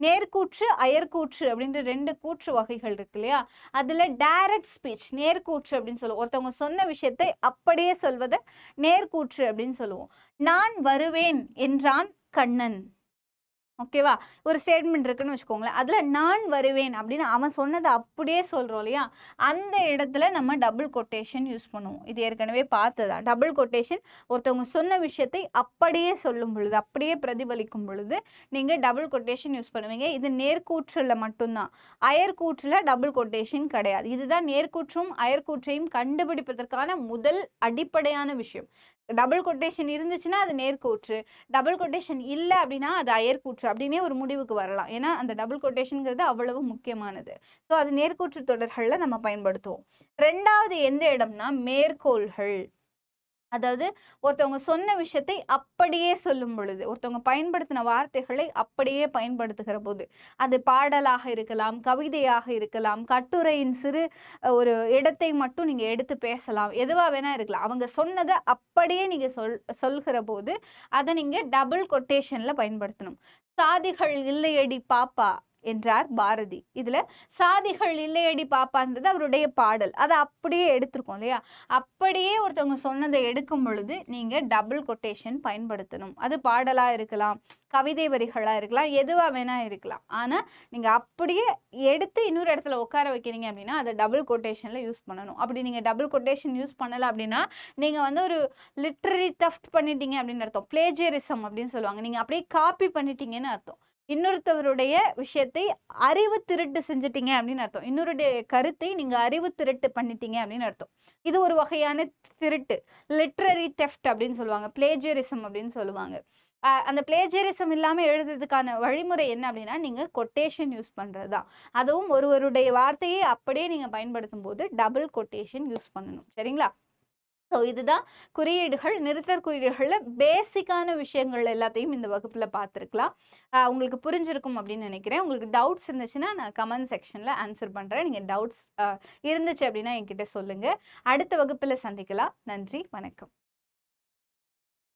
நேர்கூற்று அயர்கூற்று அப்படின்ற 2 கூற்று வகைகள் இருக்கு இல்லையா? அதில் டைரக்ட் ஸ்பீச் நேர்கூற்று அப்படின்னு சொல்லுவோம். ஒருத்தவங்க சொன்ன விஷயத்தை அப்படியே சொல்வதை நேர்கூற்று அப்படின்னு சொல்லுவோம். நான் வருவேன் என்றான் கண்ணன். ஓகேவா? ஒரு ஸ்டேட்மெண்ட் இருக்குன்னு வச்சுக்கோங்களேன், அதில் நான் வருவேன் அப்படின்னு அவன் சொன்னதை அப்படியே சொல்கிறோம் இல்லையா? அந்த இடத்துல நம்ம டபுள் கொட்டேஷன் யூஸ் பண்ணுவோம். இது ஏற்கனவே பார்த்ததா? டபுள் கொட்டேஷன் ஒருத்தவங்க சொன்ன விஷயத்தை அப்படியே சொல்லும் பொழுது, அப்படியே பிரதிபலிக்கும் பொழுது நீங்கள் டபுள் கொட்டேஷன் யூஸ் பண்ணுவீங்க. இது நேர்கூற்றில் மட்டும்தான், அயர்கூற்றில் டபுள் கொட்டேஷன் கிடையாது. இதுதான் நேர்கூற்றும் அயர்கூற்றையும் கண்டுபிடிப்பதற்கான முதல் அடிப்படையான விஷயம். டபுள் கொட்டேஷன் இருந்துச்சுன்னா அது நேர்கூற்று, டபுள் கொட்டேஷன் இல்லை அப்படின்னா அது அயர்கூற்று அப்படின்னே ஒரு முடிவுக்கு வரலாம். ஏன்னா அந்த டபுள் கொட்டேஷனுங்கிறது அவ்வளவு முக்கியமானது. ஸோ அது நேர்கூற்று தொடர்களில் நம்ம பயன்படுத்துவோம். 2வது எந்த இடம்னா மேற்கோள்கள். அதாவது ஒருத்தவங்க சொன்ன விஷயத்தை அப்படியே சொல்லும் பொழுது, ஒருத்தவங்க பயன்படுத்தின வார்த்தைகளை அப்படியே பயன்படுத்துகிற போது, அது பாடலாக இருக்கலாம், கவிதையாக இருக்கலாம், கட்டுரையின் சிறு ஒரு இடத்தை மட்டும் நீங்கள் எடுத்து பேசலாம், எதுவாக வேணா இருக்கலாம். அவங்க சொன்னதை அப்படியே நீங்கள் சொல்கிற போது அதை நீங்கள் டபுள் கொட்டேஷனில் பயன்படுத்தணும். சாதிகள் இல்லையடி பாப்பா என்றார் பாரதி. இதுல சாதிகள் இல்லையடி பாப்பான்றது அவருடைய பாடல், அதை அப்படியே எடுத்திருக்கோம் இல்லையா? அப்படியே ஒருத்தவங்க சொன்னதை எடுக்கும் பொழுது நீங்க டபுள் கொட்டேஷன் பயன்படுத்தணும். அது பாடலா இருக்கலாம், கவிதை வரிகளா இருக்கலாம், எதுவா வேணா இருக்கலாம். ஆனா நீங்க அப்படியே எடுத்து இன்னொரு இடத்துல உட்கார வைக்கிறீங்க அப்படின்னா அதை டபுள் கொட்டேஷன்ல யூஸ் பண்ணணும். அப்படி நீங்க டபுள் கொட்டேஷன் யூஸ் பண்ணல அப்படின்னா நீங்க வந்து ஒரு லிட்ரரி தஃப்ட் பண்ணிட்டீங்க அப்படின்னு அர்த்தம். பிளேஜியரிசம் அப்படின்னு சொல்லுவாங்க. நீங்க அப்படியே காப்பி பண்ணிட்டீங்கன்னு அர்த்தம். இன்னொருத்தவருடைய விஷயத்தை அறிவு திருட்டு செஞ்சிட்டீங்க அப்படின்னு அர்த்தம். இன்னொருடைய கருத்தை நீங்க அறிவு திருட்டு பண்ணிட்டீங்க அப்படின்னு அர்த்தம். இது ஒரு வகையான திருட்டு, லிட்ரரி தெஃப்ட் அப்படின்னு சொல்லுவாங்க, பிளேஜியரிசம் அப்படின்னு சொல்லுவாங்க. அந்த பிளேஜியரிசம் இல்லாமல் எழுதுறதுக்கான வழிமுறை என்ன அப்படின்னா நீங்கள் கொட்டேஷன் யூஸ் பண்ணுறது தான். அதுவும் ஒருவருடைய வார்த்தையை அப்படியே நீங்கள் பயன்படுத்தும் போது டபுள் கொட்டேஷன் யூஸ் பண்ணணும். சரிங்களா? ஸோ இதுதான் குறியீடுகள். நிறுத்தற் குறியீடுகளில் பேசிக்கான விஷயங்கள் எல்லாத்தையும் இந்த வகுப்பில் பார்த்துருக்கலாம். உங்களுக்கு புரிஞ்சிருக்கும் அப்படின்னு நினைக்கிறேன். உங்களுக்கு டவுட்ஸ் இருந்துச்சுன்னா நான் கமெண்ட் செக்ஷனில் ஆன்சர் பண்ணுறேன். நீங்கள் டவுட்ஸ் இருந்துச்சு அப்படின்னா என்கிட்ட சொல்லுங்கள். அடுத்த வகுப்பில் சந்திக்கலாம். நன்றி, வணக்கம்.